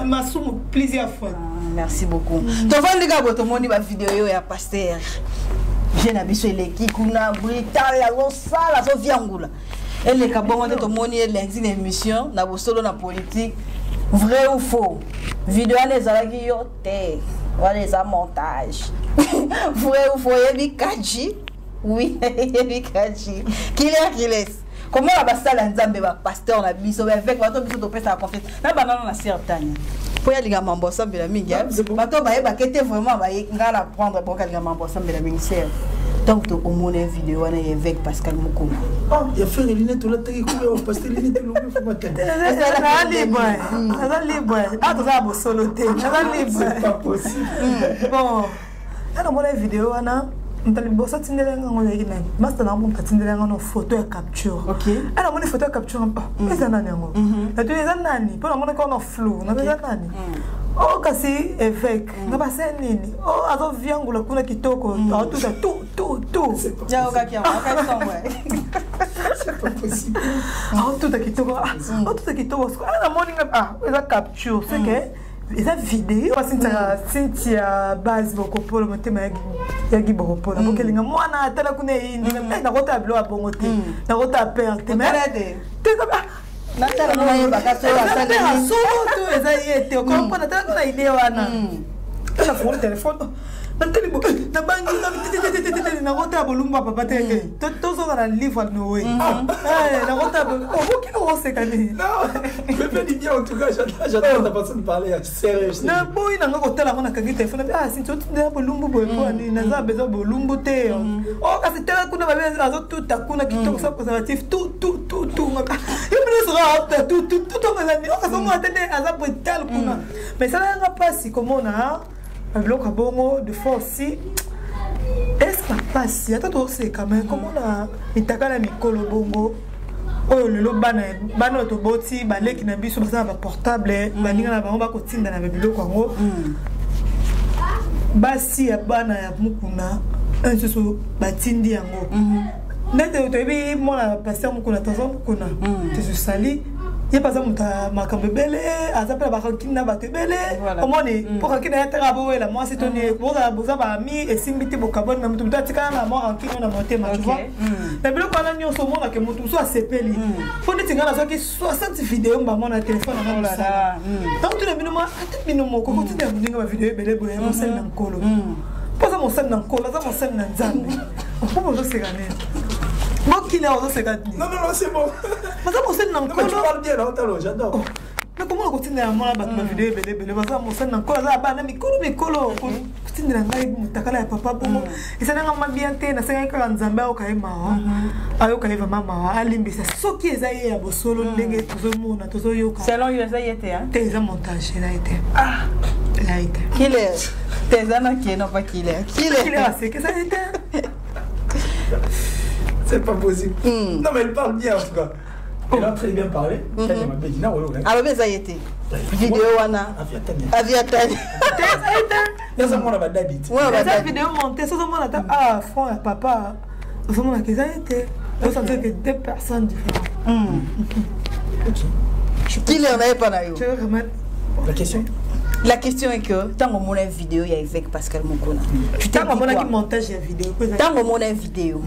Ma somme plusieurs fois. Merci beaucoup. Tu vas les gars, tout le monde va vidéo ya pasteur. J'ai n'habitué les qui kuna brutal la losa la so viangula. Et les cabons de tout le monde est une émission na solo na politique. Vrai ou faux? Vidéo les alaki yote. Voilà les montage. Vrai ou faux? Yebi kaji. Oui, yebi kaji. Qui laisse? Comment la basta la nzambe ba pasteur na biso avec bato biso to pesa confiance. Na banana na certaine. Pour y aller à Mambosa Bela Minga. Bato ba yeba kete vraiment ba ngala prendre pour aller à Mambosa Bela Minga. Donc au moins une vidéo avec Pascal Mukuna. Oh, il y a fait les lunettes tout là t'es couvert parce que les lunettes le faut pas que. Ah, tu vas solo té. C'est pas possible. Bon. Alors moi la vidéo ana Ntalibosa tindelanga ngona yina. Master na mo tindelanga no photo ya capture. OK. Alors mo photo ya capture pas. Eza nani ngo. Na tu eza nani? Pour mo ko no flou. Na eza nani? Oh kasi évêque. Na ba nini? Oh azo viangula kuna kitoko. Tout. Ja okakia, okaisongwe. C'est pas possible. Ah tout kitoko. Ah tout kitoko. Ah na moninga eza capture. C'est que eza vidéo Cynthia base bokopolo motema yagi bokopolo bokelinga mwana atala kuna yindi na kota blo abongo te na kota perte mais te na tala na yeba ka so asala ni so to eza yete ko mpona tala kuna idée wana na fon téléphone na telibo na bangi na kota bolumba papa te to so na livre no way na kota boki no sekani mais pas dit bien en tout cas j'attends la personne parler sérieux na boy na ngoko tala na kangi téléphone si tu te bolumbu boy ko ni na za bezo bolumbu te oh kasi tala kuna babe azo tout kuna kitoko sa conservatif tout il me sera tout ngani o kaso mo atende aza brutal kuna mais ça n'a pas si comment na bloc bongo de force si est-ce que passe attends toi c'est quand même comment na mitaka na mikolo bongo oyo lelo bana to boti baleki na biso basa ba portable baninga na bango ba kotinda na biloko yango basi ya bana ya Mukuna ensusu batindi yango nete to ebi mona pasteur Mukuna tazo Mukuna te sali Il y a pas ça makambe belé azapela bakina bato belé omoni pour kakina ya tera bo la moi c'est toni boza ba mi et simbiti bokabon na mutu tatika na moi rankino na motema tu vois na bilo kwa nyo so mona ke mutu so asepeli faut netinga na so ki 60 vidéos ba mona téléphone na mona donc tu le bino ma bino moko ko tinda muninga ba vidéo belé boya mo sel na nkolo poza mo sel na nkolo za mo sel na nzambe ko mo se gané. Moi qui l'ai osé c'est non, c'est bon. Mais ça, c'est non. Tu parles bien, là, j'adore. Mais comment on continue à moi la vidéo, c'est encore là, mais colo, continue à la papa pour moi. Et ça n'a pas bien été, na 5 ans en Zambie au Kaima. Ayo Kaima maman, alimbi ça. Ce qui est ailleurs à Bosolo, n'engage tout le monde, tout le monde. C'est long, il a été, hein. T'es un montage, il a été. Ah, il a été. Qui est? T'es un qui non pas qui est. Qui est? C'est que ça a été. C'est pas possible. Non, mais elle parle bien en tout cas. Elle a très bien parlé. Alors, mais ça y était. Vidéo, Wana. Aviatane. Il y a ça, on a d'habitude. Cette vidéo montée, ça, on a ah, frère, papa. Ça, on a que ça a été. On sentait que 2 personnes différentes. Qui l'en avait pas d'ailleurs? La question? La question est que, tant qu'on a une vidéo, il y a avec Pascal Mokona. Tu t'as un montage de vidéo. Tant qu'on a une vidéo.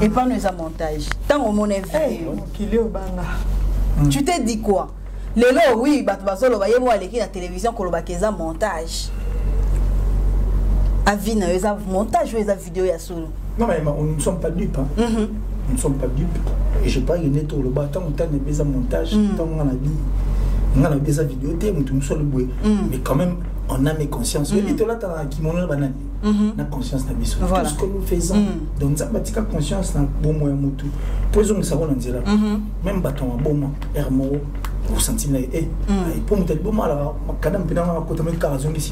Et pas nous un montage. Tant qu'on a une vidéo. Tu t'es dit quoi? Le lot, oui, Batbazolo, va y avoir la télévision, qu'on va un montage. Avina, il y a un montage ou il y a une vidéo, il y a solo. Non, mais nous ne sommes pas dupes. Nous ne sommes pas dupes. Et je parle de tout le bâton, tant qu'on a un montage, tant qu'on a dit. On a des vidéos, mais quand même, on a mes consciences. Et là, tu as qui m'ont banane. On a conscience de tout ce que nous faisons. Donc, ça a conscience dans bon moyen motu. Pour les gens qui là, même bâton à bon mois, hermo, vous sentez là, et pour me dire bon mois, alors, quand même, on a côté même carazon ici.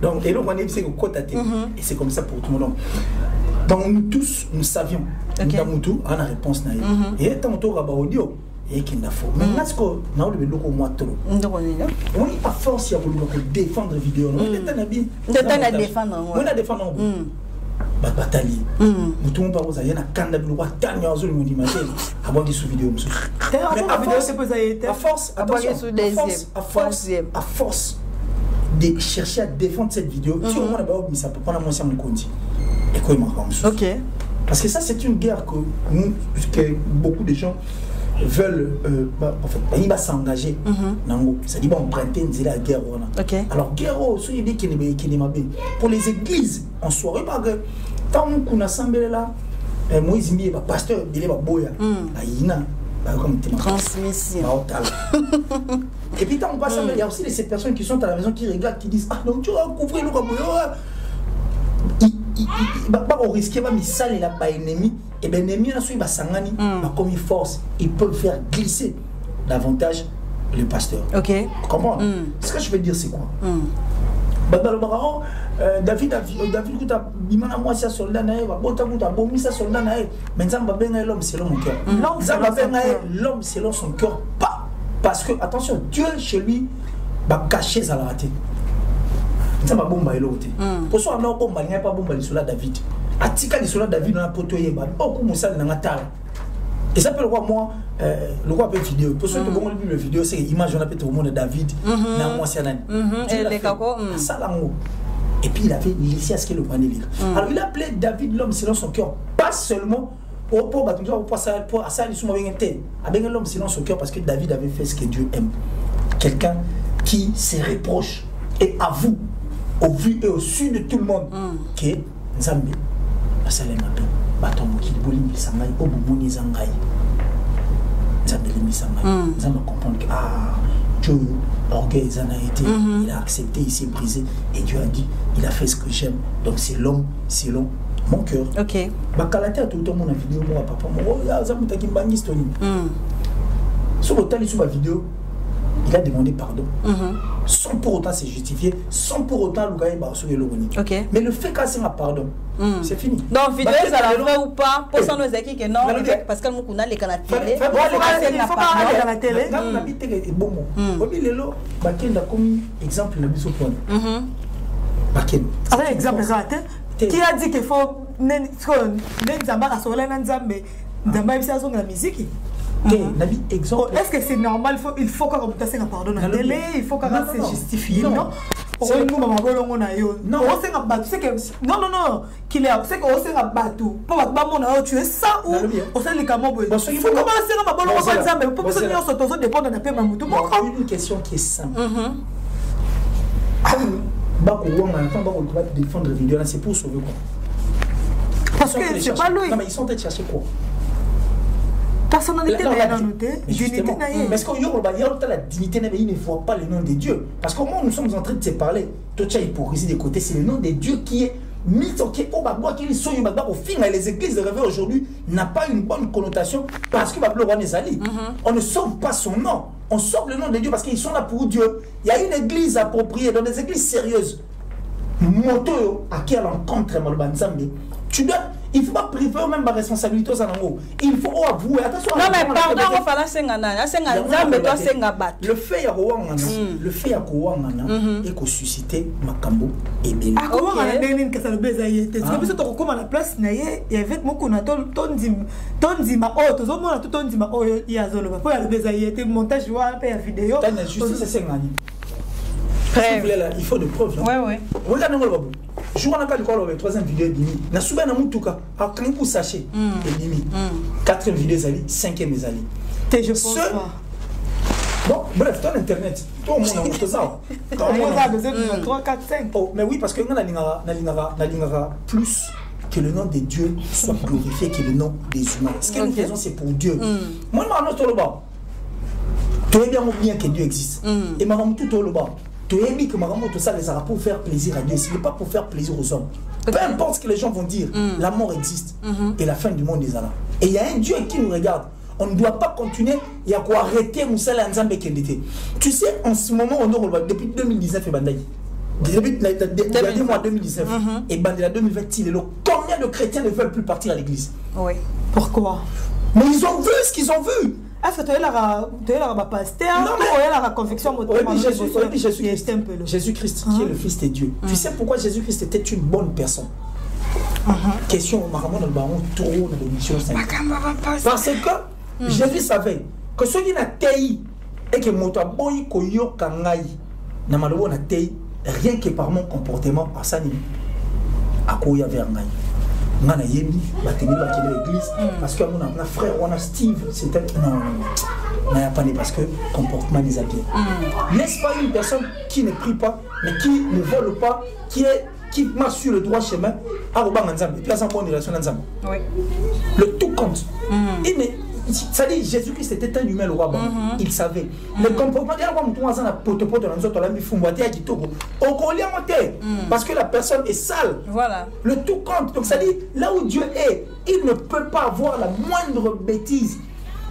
Donc, et là, on est c'est côté et c'est comme ça pour tout le monde. Donc, nous tous, nous savions. Nous avons tout, on a réponse. Et tant que tu as audio. Et qu'il n'a pas. Mais là, ce qu'on a eu le logo moi trop. Oui, à force, il y a voulu défendre la vidéo. On est en habit. On est à défendre. On est à défendre. Bataille. Tout le monde parle. Il y a un candidat qui doit tenir à zone mondiale. Avant de sous vidéo. Mais à force, à force de chercher à défendre cette vidéo. Si on a pas ça peut pas la moitié de mon compte. Et quoi il m'a ok. Parce que ça, c'est une guerre que beaucoup de gens veulent en fait ils vont s'engager ça dit emprunter la guerre alors guerre il dit qu'il est pour les églises en soirée parce que tant qu'on a assemblé là Moïse Mie pasteur il est boya aïna comme transmission et puis tant on passe il y a aussi ces personnes qui sont à la maison qui regardent qui disent ah non tu vas couvrir le pas au risque pas misal et la pas ennemi et bien l'ennemi là soit basangani comme une force ils peuvent faire glisser davantage le pasteur. Ok. Comment ce que je veux dire c'est quoi David kuta bimana moi ça soldat nae va bota kuta bomi ça soldat nae mais ça va bien l'homme selon mon cœur l'homme selon son cœur pas parce que attention Dieu chez lui va cacher ça la rater. Ça va bomba l'autre. Pour ça on a bomba il n'y a pas bomba sur la David. Atika les soldats David dans la poto yeba. Oh comme ça dans la table. Et ça peut le voir moi le roi peut vidéo. Pour ceux qui ont vu le vidéo c'est image on a peut-être au monde de David dans moi c'est ça là et puis il avait laissé à ce que le prenait lire. Alors il appelait David l'homme selon son cœur pas seulement pour ça ils sont bien inté. Avec l'homme selon son cœur parce que David avait fait ce que Dieu aime. Quelqu'un qui se reproche et avoue au vu et au su de tout le monde que Nzambe asalé mabe bato mokili bolimi sangai obumoni zangai Nzambe limi sangai Nzambe comprendre que Dieu orgueil a été il a accepté il s'est brisé et Dieu a dit il a fait ce que j'aime donc c'est l'homme selon mon cœur. Ok. Bakalate tout le monde en vidéo moi papa moi Nzambe takimbangi story sur le temps sur ma vidéo il a demandé pardon sans pour autant se justifier, sans pour autant le gars est sur le logoni. Mais le fait qu'il y a pardon, c'est fini. Donc vidéo ça la vrai ou pas pour ça nous équipe que non parce que nous connaissons les canaux télé. Il faut pas aller à la télé. Dans la vie est bon mot. Obi lelo bakenda comme exemple na biso point. Bakenda. Un exemple raté. Qui a dit qu'il faut Nzamba à soler Nzambe Nzamba bisa zonga musique. exemple. Est-ce que c'est normal? Il faut qu'on remplace un pardon à télé, il faut qu'on se justifie, non? Non, qu'il est c'est qu'on s'est rabattu pour que tu es ça ou on s'est les camons. Il faut commencer à me pour que ça dépend de la paix. Une question qui est simple. Défendre la vidéo, c'est pour sauver quoi? Parce que c'est pas lui. Non, mais ils sont en train de chercher quoi? Personnalité, dignité. Parce qu'il y a la dignité, il ne voit pas le nom de Dieu. Parce qu'au moment où nous sommes en train de se parler, tout ça hypocrisie des côtés, c'est le nom de Dieu qui est mis au bagua, qui est au film. Les églises de réveil aujourd'hui n'ont pas une bonne connotation parce que on ne sauve pas son nom. On sauve le nom de Dieu parce qu'ils sont là pour Dieu. Il y a une église appropriée, dans des églises sérieuses. Moto à qui elle rencontre tu dois, il ne faut pas priver même ma responsabilité aux animaux. Il faut avouer. Attention. Non mais pardon, on va la le fait à le fait à Kouangana et qu'on suscite Makambo et Bélé. Ah comment on a donné que ça le baise ailleurs. C'est que tu comme à la place naïe et avec moi qu'on a ton dima oh tout le monde ton dima oh il y a zone pas le baise ailleurs te montage ou un peu la vidéo. T'as une justice c'est ngani. Il faut des preuves. Ouais. Regardez moi le babou. Je vois le troisième vidéo d'Imi. Na souba na mutuka. A quand vous sachez d'Imi. Quatrième vidéo zali, cinquième zali. Je pense pas. Bon, bref, ton internet. Tout le monde a monté ça. On a besoin de 3, 4, 5. Oh, mais oui, parce que nous avons plus que le nom de Dieu soit glorifié que le nom des humains. Ce que nous faisons, c'est pour Dieu. Moi, je suis là. Tu es bien que Dieu existe. Et je suis tout là-bas. Tu es bien que tout ça les aura pour faire plaisir à Dieu. Ce n'est pas pour faire plaisir aux hommes. Peu importe ce que les gens vont dire, la mort existe. Et la fin du monde est là. Et il y a un Dieu qui nous regarde. On ne doit pas continuer, il y a quoi arrêter Moussala Nzambe Kendete. Tu sais, en ce moment, depuis 2019 et Bandaï, depuis le mois 2019 et Bandela 2020, combien de chrétiens ne veulent plus partir à l'église? Oui. Pourquoi? Mais ils ont vu ce qu'ils ont vu. Est-ce que tu as la pasteur ou la conviction Jésus-Christ qui est le Fils de Dieu. Tu sais pourquoi Jésus-Christ était une bonne personne? Question, parce que Jésus savait que ceux qui n'ont taillé et que mon taboy koyo kangai n'a malheureusement n'a taillé rien que par mon comportement à Sani à koya vers ngai. Ngana yemi bateli bateli l'église parce que mon frère on a Steve c'était non n'a pas parce que comportement des habits. N'est-ce pas une personne qui ne prie pas mais qui ne vole pas qui marche sur le droit chemin à Robang Nzambe et puis à sa bonne relation Nzambe. Oui. Le tout compte. Ça dit Jésus-Christ était un humain le roi. Il savait. Le comportement parce que la personne est sale. Voilà. Le tout compte. Donc ça dit là où Dieu est, il ne peut pas avoir la moindre bêtise.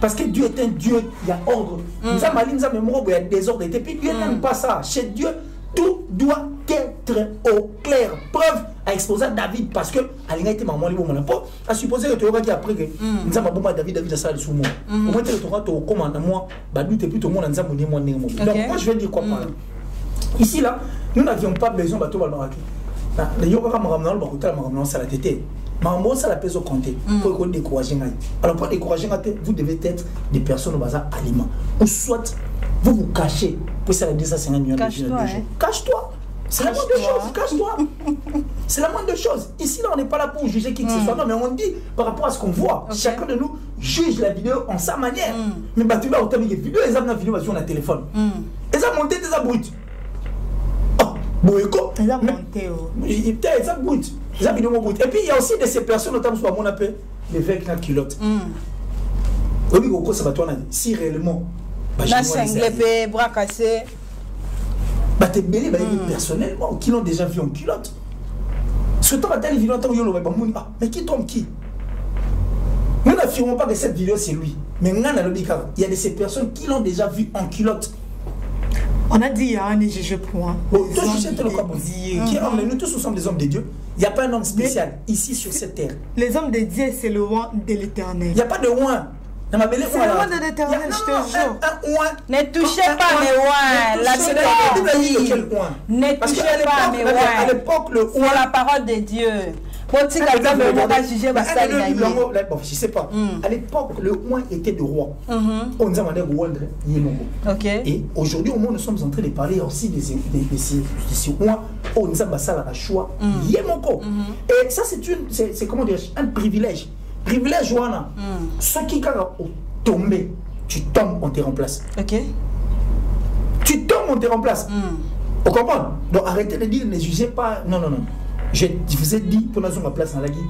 Parce que Dieu est un Dieu, il y a ordre. Il y a désordre. Et puis Dieu n'aime pas ça. Chez Dieu, tout doit être au clair. Preuve à exposer David parce que Alina était maman libre mon apport. À supposer que tu auras dit après que nous avons David a ça sous moi. Au moins tu auras ton commande moi, Badou t'es plutôt moi dans mon donc moi je vais dire quoi par là. Ici là, nous n'avions pas besoin de bateau balbaraki. Le yoga maramna le bateau maramna ça la tête. Maman ça la pèse au compter pour décourager. Alors pour décourager vous devez être des personnes au bazar aliments ou soit vous vous cachez pour ça la 250 millions de jours. Cache-toi. C'est la moindre chose. Cache-toi. C'est la moindre chose. Ici, là, on n'est pas là pour juger qui que ce soit. Non, mais on dit par rapport à ce qu'on voit. Chacun de nous juge la vidéo en sa manière. Mais tu vas autant de vidéos, les hommes dans la vidéo sur le téléphone. Ils ont monté des abrutis. Oh, Boéco. Ils ont monté. Ils ont brut. Ils ont vidéo brut. Et puis, il y a aussi de ces personnes, notamment sur mon appel, les vecs dans la culotte. Oui, ça va toi, si réellement. La cinglée, bras cassés. Personnellement, qui l'ont déjà vu en culotte. Ce temps, mais qui tombe qui? Nous n'affirmons pas que cette vidéo c'est lui. Mais il y a de ces personnes qui l'ont déjà vu en culotte. On a dit, hein, les juges point. Nous tous nous sommes des hommes de Dieu. Il n'y a pas un homme spécial ici sur cette terre. Les hommes de Dieu, c'est le roi de l'éternel. Il n'y a pas de roi. C'est le roi de l'éternel, je te jure. Ne touchez pas mes rois. La Bible dit. Ne touchez pas mes rois. À l'époque, le c'est la parole de Dieu. je sais pas. À l'époque, le roi était de roi. On nous a demandé et aujourd'hui, au moins, nous sommes en train de parler aussi de ces rois. On nous a demandé la choix. Et ça, c'est comment dire, un privilège. Privilège, ceux qui ont tombé, tu tombes, on te remplace. Tu tombes, on te remplace. Vous comprenez? Donc arrêtez de dire, ne jugez pas. Non. Je vous ai dit pour nous ma place dans la guide.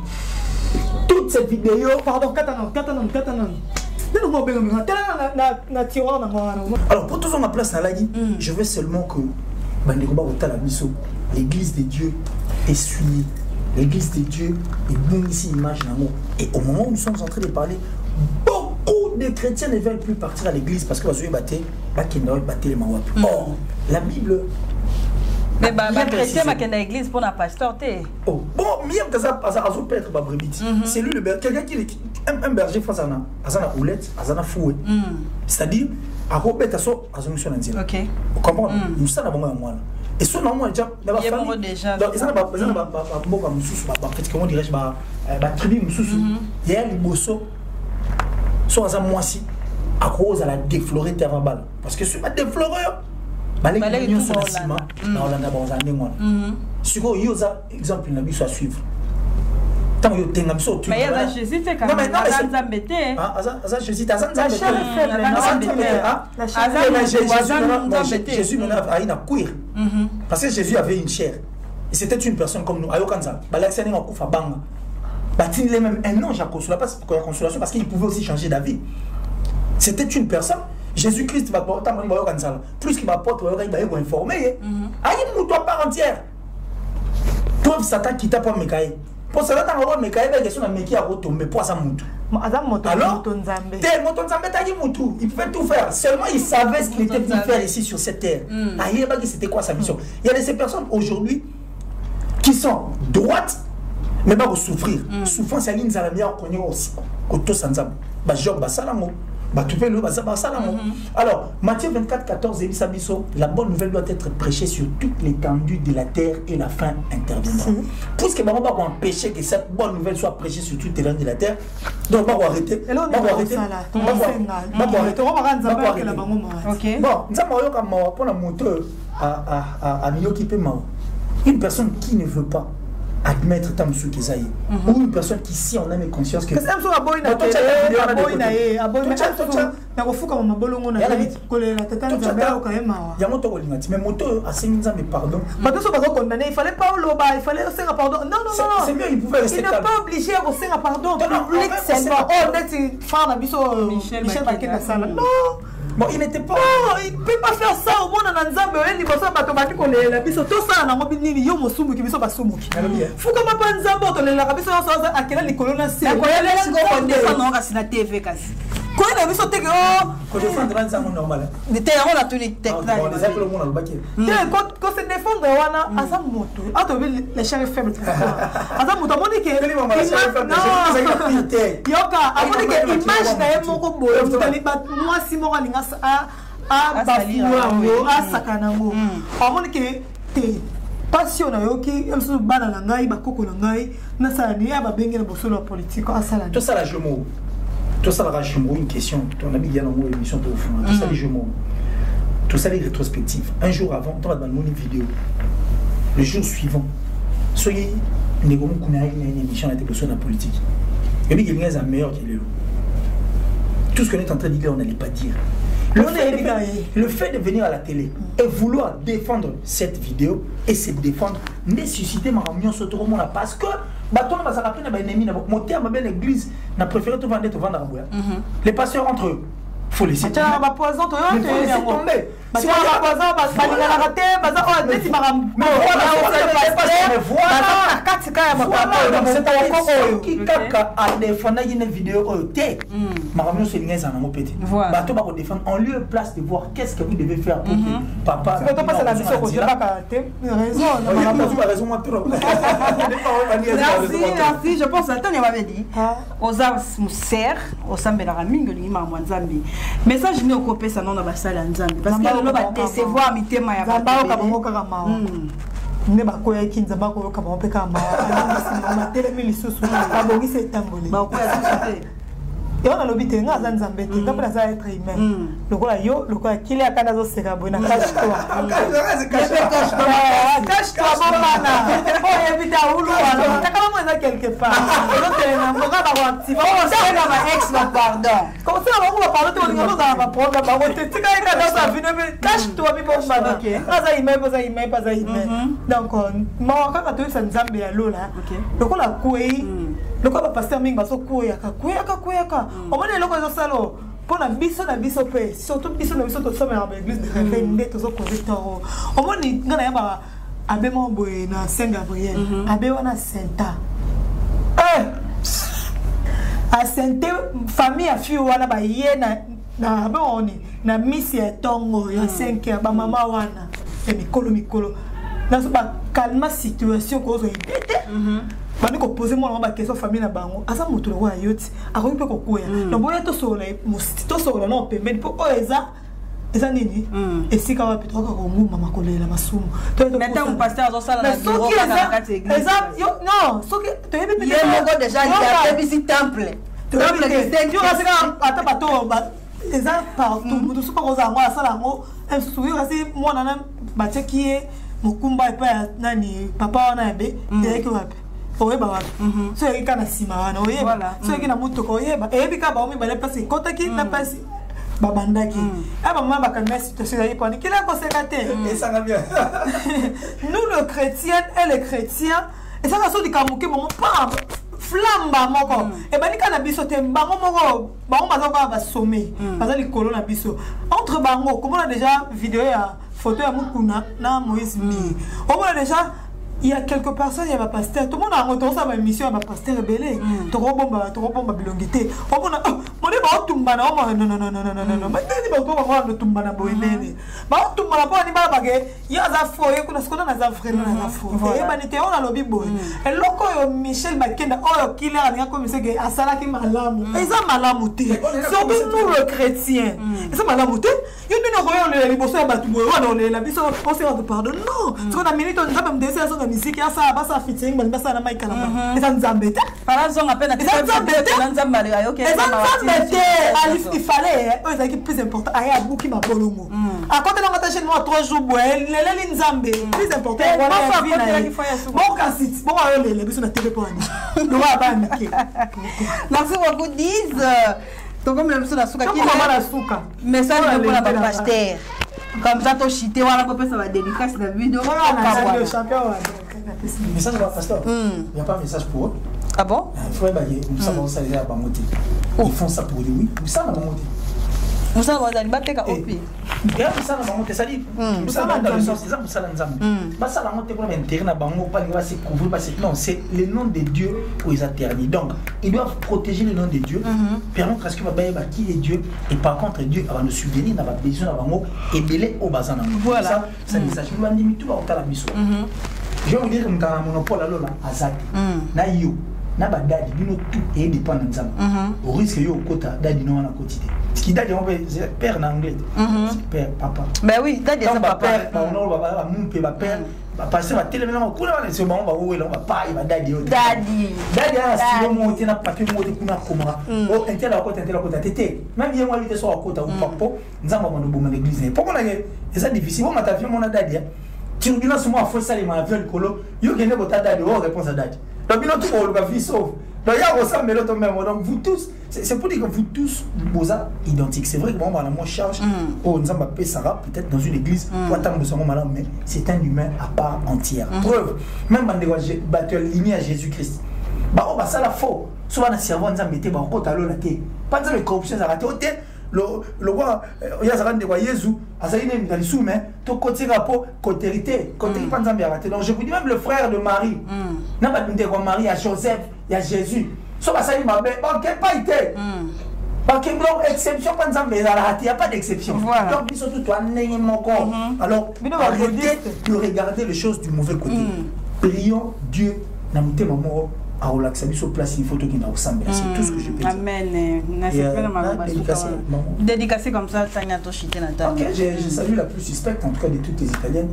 Toute cette vidéo. Pardon, Katanon. Alors pour tous ma place dans la guide, je veux seulement que l'église de Dieu est suivie. L'église de Dieu est bonne ici, image d'amour. Et au moment où nous sommes en train de parler, beaucoup de chrétiens ne veulent plus partir à l'église parce que les Mawap. Or, la Bible. Mais les chrétiens qui sont à l'église pour la pasteur. Bon, mieux que ça, c'est lui le berger. Quelqu'un qui est un berger face à une houlette, à une fouet. C'est-à-dire, à Robert Asso, à une mission. Ok. Vous comprenez? Nous sommes à moi. Et ce nom déjà dans la famille déjà donc ça va comment dirais-je tribu il y a les bossos sont à moisi à cause à la déflorer terre balle parce que si pas déflorer les unions sur le ciment dans la dans année moi sur yoza exemple il n'a plus à suivre tant yo tenga biso tu mais ya Jésus c'est quand même Nzambete ça Jésus ta Nzambete Jésus maintenant a une cuir parce que Jésus avait une chair et c'était une personne comme nous ayokanza balaxani ngakufa banga batini les même un ange à consolation parce qu'il pouvait aussi changer d'avis. C'était une personne. Jésus-Christ va porter plus qu'il va porter il va informer aïe mouton part entière preuve Satan qui t'a pas mécaï. Pour cela, dans le rôle, mais pour ça, alors, il pouvait tout faire. Seulement, il savait ce qu'il était venu faire ici sur cette terre. C'était quoi sa mission? Il y a de ces personnes aujourd'hui qui sont droites, mais pas pour souffrir. Souffrance, c'est la meilleure qu'on aussi. Alors, Matthieu 24, 14, la bonne nouvelle doit être prêchée sur toute l'étendue de la terre et la fin interviendra. Puisque nous va empêcher que cette bonne nouvelle soit prêchée sur toute l'étendue de la terre, donc on va arrêter. Bon, une personne qui ne veut pas admettre tant monsieur Kezaï ou une personne qui si on a mes conscience que ça me soit boy na na kofuka mama bolongo na kolela tata nzamba quand même ya moto kolingati mais moto asenza mais pardon bato so bazo condamner il fallait pas loba il fallait senga pardon non c'est mieux il pouvait rester il n'est pas obligé à senga pardon public c'est pas oh net faire na biso Michel Bakena sala non. Bon, il n'était pas. Non, il ne peut pas faire ça au monde en Nzambe. Il ne peut pas faire ça. Biso to ça na ngobini yo mosumu ki biso basumuki. Fuka mapa Nzambe to le la biso so akela likolo na se. Ko yele ngo ndesa no kasi na TV kasi. Ko ina biso teke ko défendre Nzambe normal. De te on a tous les techniques. Les appels au monde al baki. Ko se défendre wana asa moto. Ato bi les chefs faibles. Asa moto moni ke yoka amoni ke image na ye moko boyo mutali ba mwasi moko linga a bafuwa a sakanango amoni ke te passion na yoki elso bana na ngai bakoko na ngai na sala ni aba bengela bosolo politique asala tout ça la jumeau tout ça la jumeau une question ton ami vient dans mon émission pour fond tout ça les jumeaux tout ça les rétrospectives un jour avant tu vas dans mon vidéo le jour suivant soyez négomo kuna une émission à télévision de la politique et puis quelqu'un est meilleur qu'il est tout ce qu'on est en train de dire on n'allait pas dire. Le fait de venir à la télé et vouloir défendre cette vidéo et se défendre nécessité ma réunion sur tout le monde parce que baton va s'arrêter na ennemi na monter ma belle église n'a préféré te vendre à boya les pasteurs entre eux faut laisser tomber ba poison to yo tomber si on va poison ba la raté ba za o deti maram voilà c'est qui kaka a défendre une vidéo té maram se linga za na mopeti bato ba ko défendre en lieu et place de voir qu'est-ce que vous devez faire pour que papa c'est pas ça la mission ko pas raison moi trop merci je pense Antoine m'avait dit oza muser osambela ramingo lingi ma Nzambe message ni okopesa non na basala Nzambe parce que lo ba décevoir mitema ya Nzamba ka bongo kaka mawa ne bakoya kinzamba ko kama pe kama na telemi lisusu abongi se tamboli bakoya société et on a l'obité nga za nzambe te ngapela za être humain lokola yo lokola kile akanda zo seka boina cache toi cache toi mama oh évita ulu wala takala mo za quelque part on te na mo ga ba active on se na ma ex na pardon comme ça on va parler de ngalo za ba problème ba wote tika ika da sa vine cache toi mi bon bana za ime pas za ime donc mo ka to sa nzambe ya lola lokola kwei lokola pasteur mingi baso kuyaka omone loko zo salo pona biso na biso pe surtout biso na biso to sommer na église de réveil nde to zo correcteur omone ngana yaba abe mo boye na Saint Gabriel abe wana Sainte a Sainte famille a fi wana ba ye na abe oni na misi ya tongo ya 5 ba mama wana e mikolo na so ba calma situation ko zo ibete bani ko poser moi ba question famille na bango asa mutu lo wa yoti akoyi pe ko koya no boya to sola no pembeni po eza nini esika wapi to ka ko nguma makolela masumu to neta un pasteur zo sala na bureau na kati église non soki to yebi pe ye moko déjà il a fait ici temple yo asika ata bato eza partout mutu supa ko za ngo asala ngo suyo kasi mwana na bachekie mukumba epa nani papa wana ebe yeke wapi oyeba wapi so yeka na sima wana oyeba so yeka na mutuko oyeba ebi ka ba omi bale pasi kotaki na pasi babandaki aba mama bakanna situation ya iponi kila ko sekate esanga bien nous le chrétien et les chrétiens et ça so dikamuke bon pas flamba moko e banika na biso te bango moko bango bazaka ba sommet bazali kolo na biso entre bango comme on a déjà vidéo ya photo ya mukuna na Moïse mi on a déjà il y a quelques personnes, il y a un pasteur. Tout le monde a retourné sa émission à un pasteur rebelle. Tu bomba bilongité. On a dit non. Mais tu dis pas que tumbana boinene. Mais tumbana pas ni bagage. Il y a za foyer qu'on a ce qu'on a za frère na za foyer. Et banité on a lobby boy. Et loko yo Michel Bakenda oh killer a comme c'est que asala ki malamu. Et ça malamu te. Surtout nous le chrétien. Et ça malamu te. Yo nous on les bosso ya batu boy. On les la biso on se rend pardon. Non. Ce qu'on a minute on va me décider musique ya ça basa featuring bali basa na mic na eza nzambete para zonga pe na nzambete ayo ke nzambete il fallait eza qui plus important aya buki mabolongo à côté na mata chaîne moi 3 jours boy leleli nzambe plus important bon kasi bon ayo lele biso na télé pour ani no wa ba mike merci beaucoup Diz to comme le biso na suka ki na suka message de pour la pasteur comme ça to chité wala ko pesa ba dédicace na vidéo le champion message va pasteur il n'y a pas de message pour eux ah bon il faut ça va ça les a bangoté ils font ça pour lui oui ça na bangoté musa bazali bateka opi ya ça na bangoté ça dit ça dans le sens c'est ça na nzambe ba ça na bangoté pour intérêt na bango pas va se couvrir parce que non c'est le nom de Dieu pour les interdits donc ils doivent protéger le nom de Dieu permettre à ce que va qui est Dieu et par contre Dieu va nous subvenir na ba besoin na bango et belé au bazana voilà ça message nous andi tout va au tala biso je veux dire que dans un monopole là azaki na yo na ba dadi bino tout et dépend de nzambe au risque yo kota dadi no na quotidien ce qui dadi on peut père en anglais c'est père papa ben oui dadi c'est papa on a ba mon père ba père ba passer ba télé maintenant ko na c'est bon ba wo là ba pa ba dadi dadi a si mo tina papier mo te kuna komara o intela kota tete même bien moi il était sur kota ou papa nzamba mo no l'église pourquoi na c'est difficile moi ta fille mon dadi tu dis là sur moi faut ça les mauvais colo yo gagner votre dadi o réponse à dadi donc bien tout pour le vie sauve donc il y a ressemble l'autre même donc vous tous c'est pour dire que vous tous vous êtes identiques c'est vrai que moi la moi charge oh nzamba pe Sarah peut-être dans une église pour attendre de son malade mais c'est un humain à part entière preuve même bande battre lignée à Jésus-Christ bah on va ça la faux souvent na cerveau nzamba était ba ko talo la té pas de corruption ça raté hôtel le roi il y a ça de quoi Jésus azali ne dans les sous mais to côté rapport côté pas nzamba raté donc je vous dis même le frère de Marie n'a pas de quoi Marie à Joseph il y a Jésus so ba ça il m'a bon quel pas été parce que donc exception pas nzamba il y a pas d'exception donc ils sont tout toi n'est mon corps alors arrêtez de regarder les choses du mauvais côté prions Dieu na mutema moko à relaxer sur place une photo qui n'a ressemblé. C'est tout ce que je peux dire. Amen. Dédicacé comme ça, Tania Toshite Nathan. Ok, je salue la plus suspecte en tout cas de toutes les Italiennes.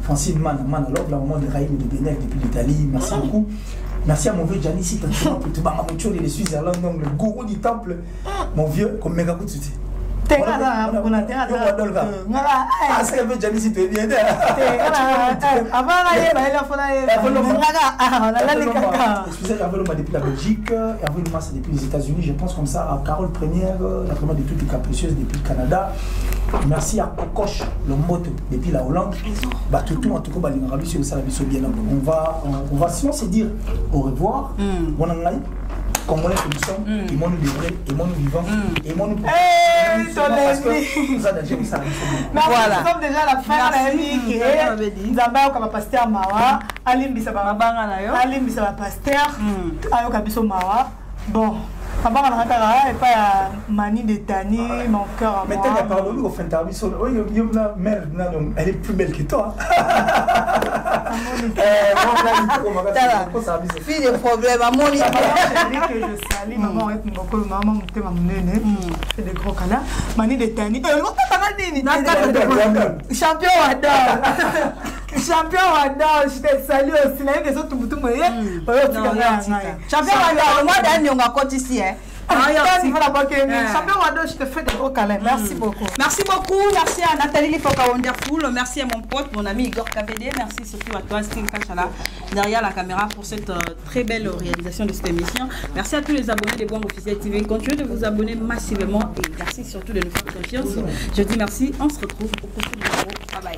Francine Manalov, la maman de Raïm de Bénèque depuis l'Italie. Merci beaucoup. Merci à mon vieux Gianni Sita, les Suisse-Irlande, donc le gourou du temple. Mon vieux, comme méga coup de suite. T'es depuis la Belgique, Hervé Lumas depuis les États-Unis, je pense comme ça à Carole Première, la première de toutes les capricieuses depuis le Canada. Merci à Kokoche, le moto depuis la Hollande. Bah tout en tout cas, on va sinon se dire au revoir. Comme on est comme nous sommes, et moi nous vivons, et moi nous vivons, et moi nous voilà. Nous sommes déjà à la fin de la vie. Nous avons un pasteur Mawa, Alim Bissaba pasteur, Ayoka Bisso Mawa. Bon. Avant on a pas Mani de Tani, mon cœur. Mais t'as parlé au fin elle est plus belle que toi. Fille de problème, à mon que je salue, maman avec mon maman, c'est des gros canards. Mani de Tani. Champion Wador. Champion Wador, je te salue aussi. Les autres, tout le monde. Champion Wador, le mois dernier, on a compté ici. Champion Wador, je te fais des gros câlins. Merci beaucoup. Merci beaucoup. Merci à Nathalie Lifoka Wonderful. Merci à mon pote, mon ami Igor KVD. Merci surtout à toi, Steve Kachala, derrière la caméra pour cette très belle réalisation de cette émission. Merci à tous les abonnés des Bwanga Officiel TV. Continuez de vous abonner massivement et merci surtout de nous faire confiance. Je dis merci. On se retrouve au prochain numéro. Bye bye.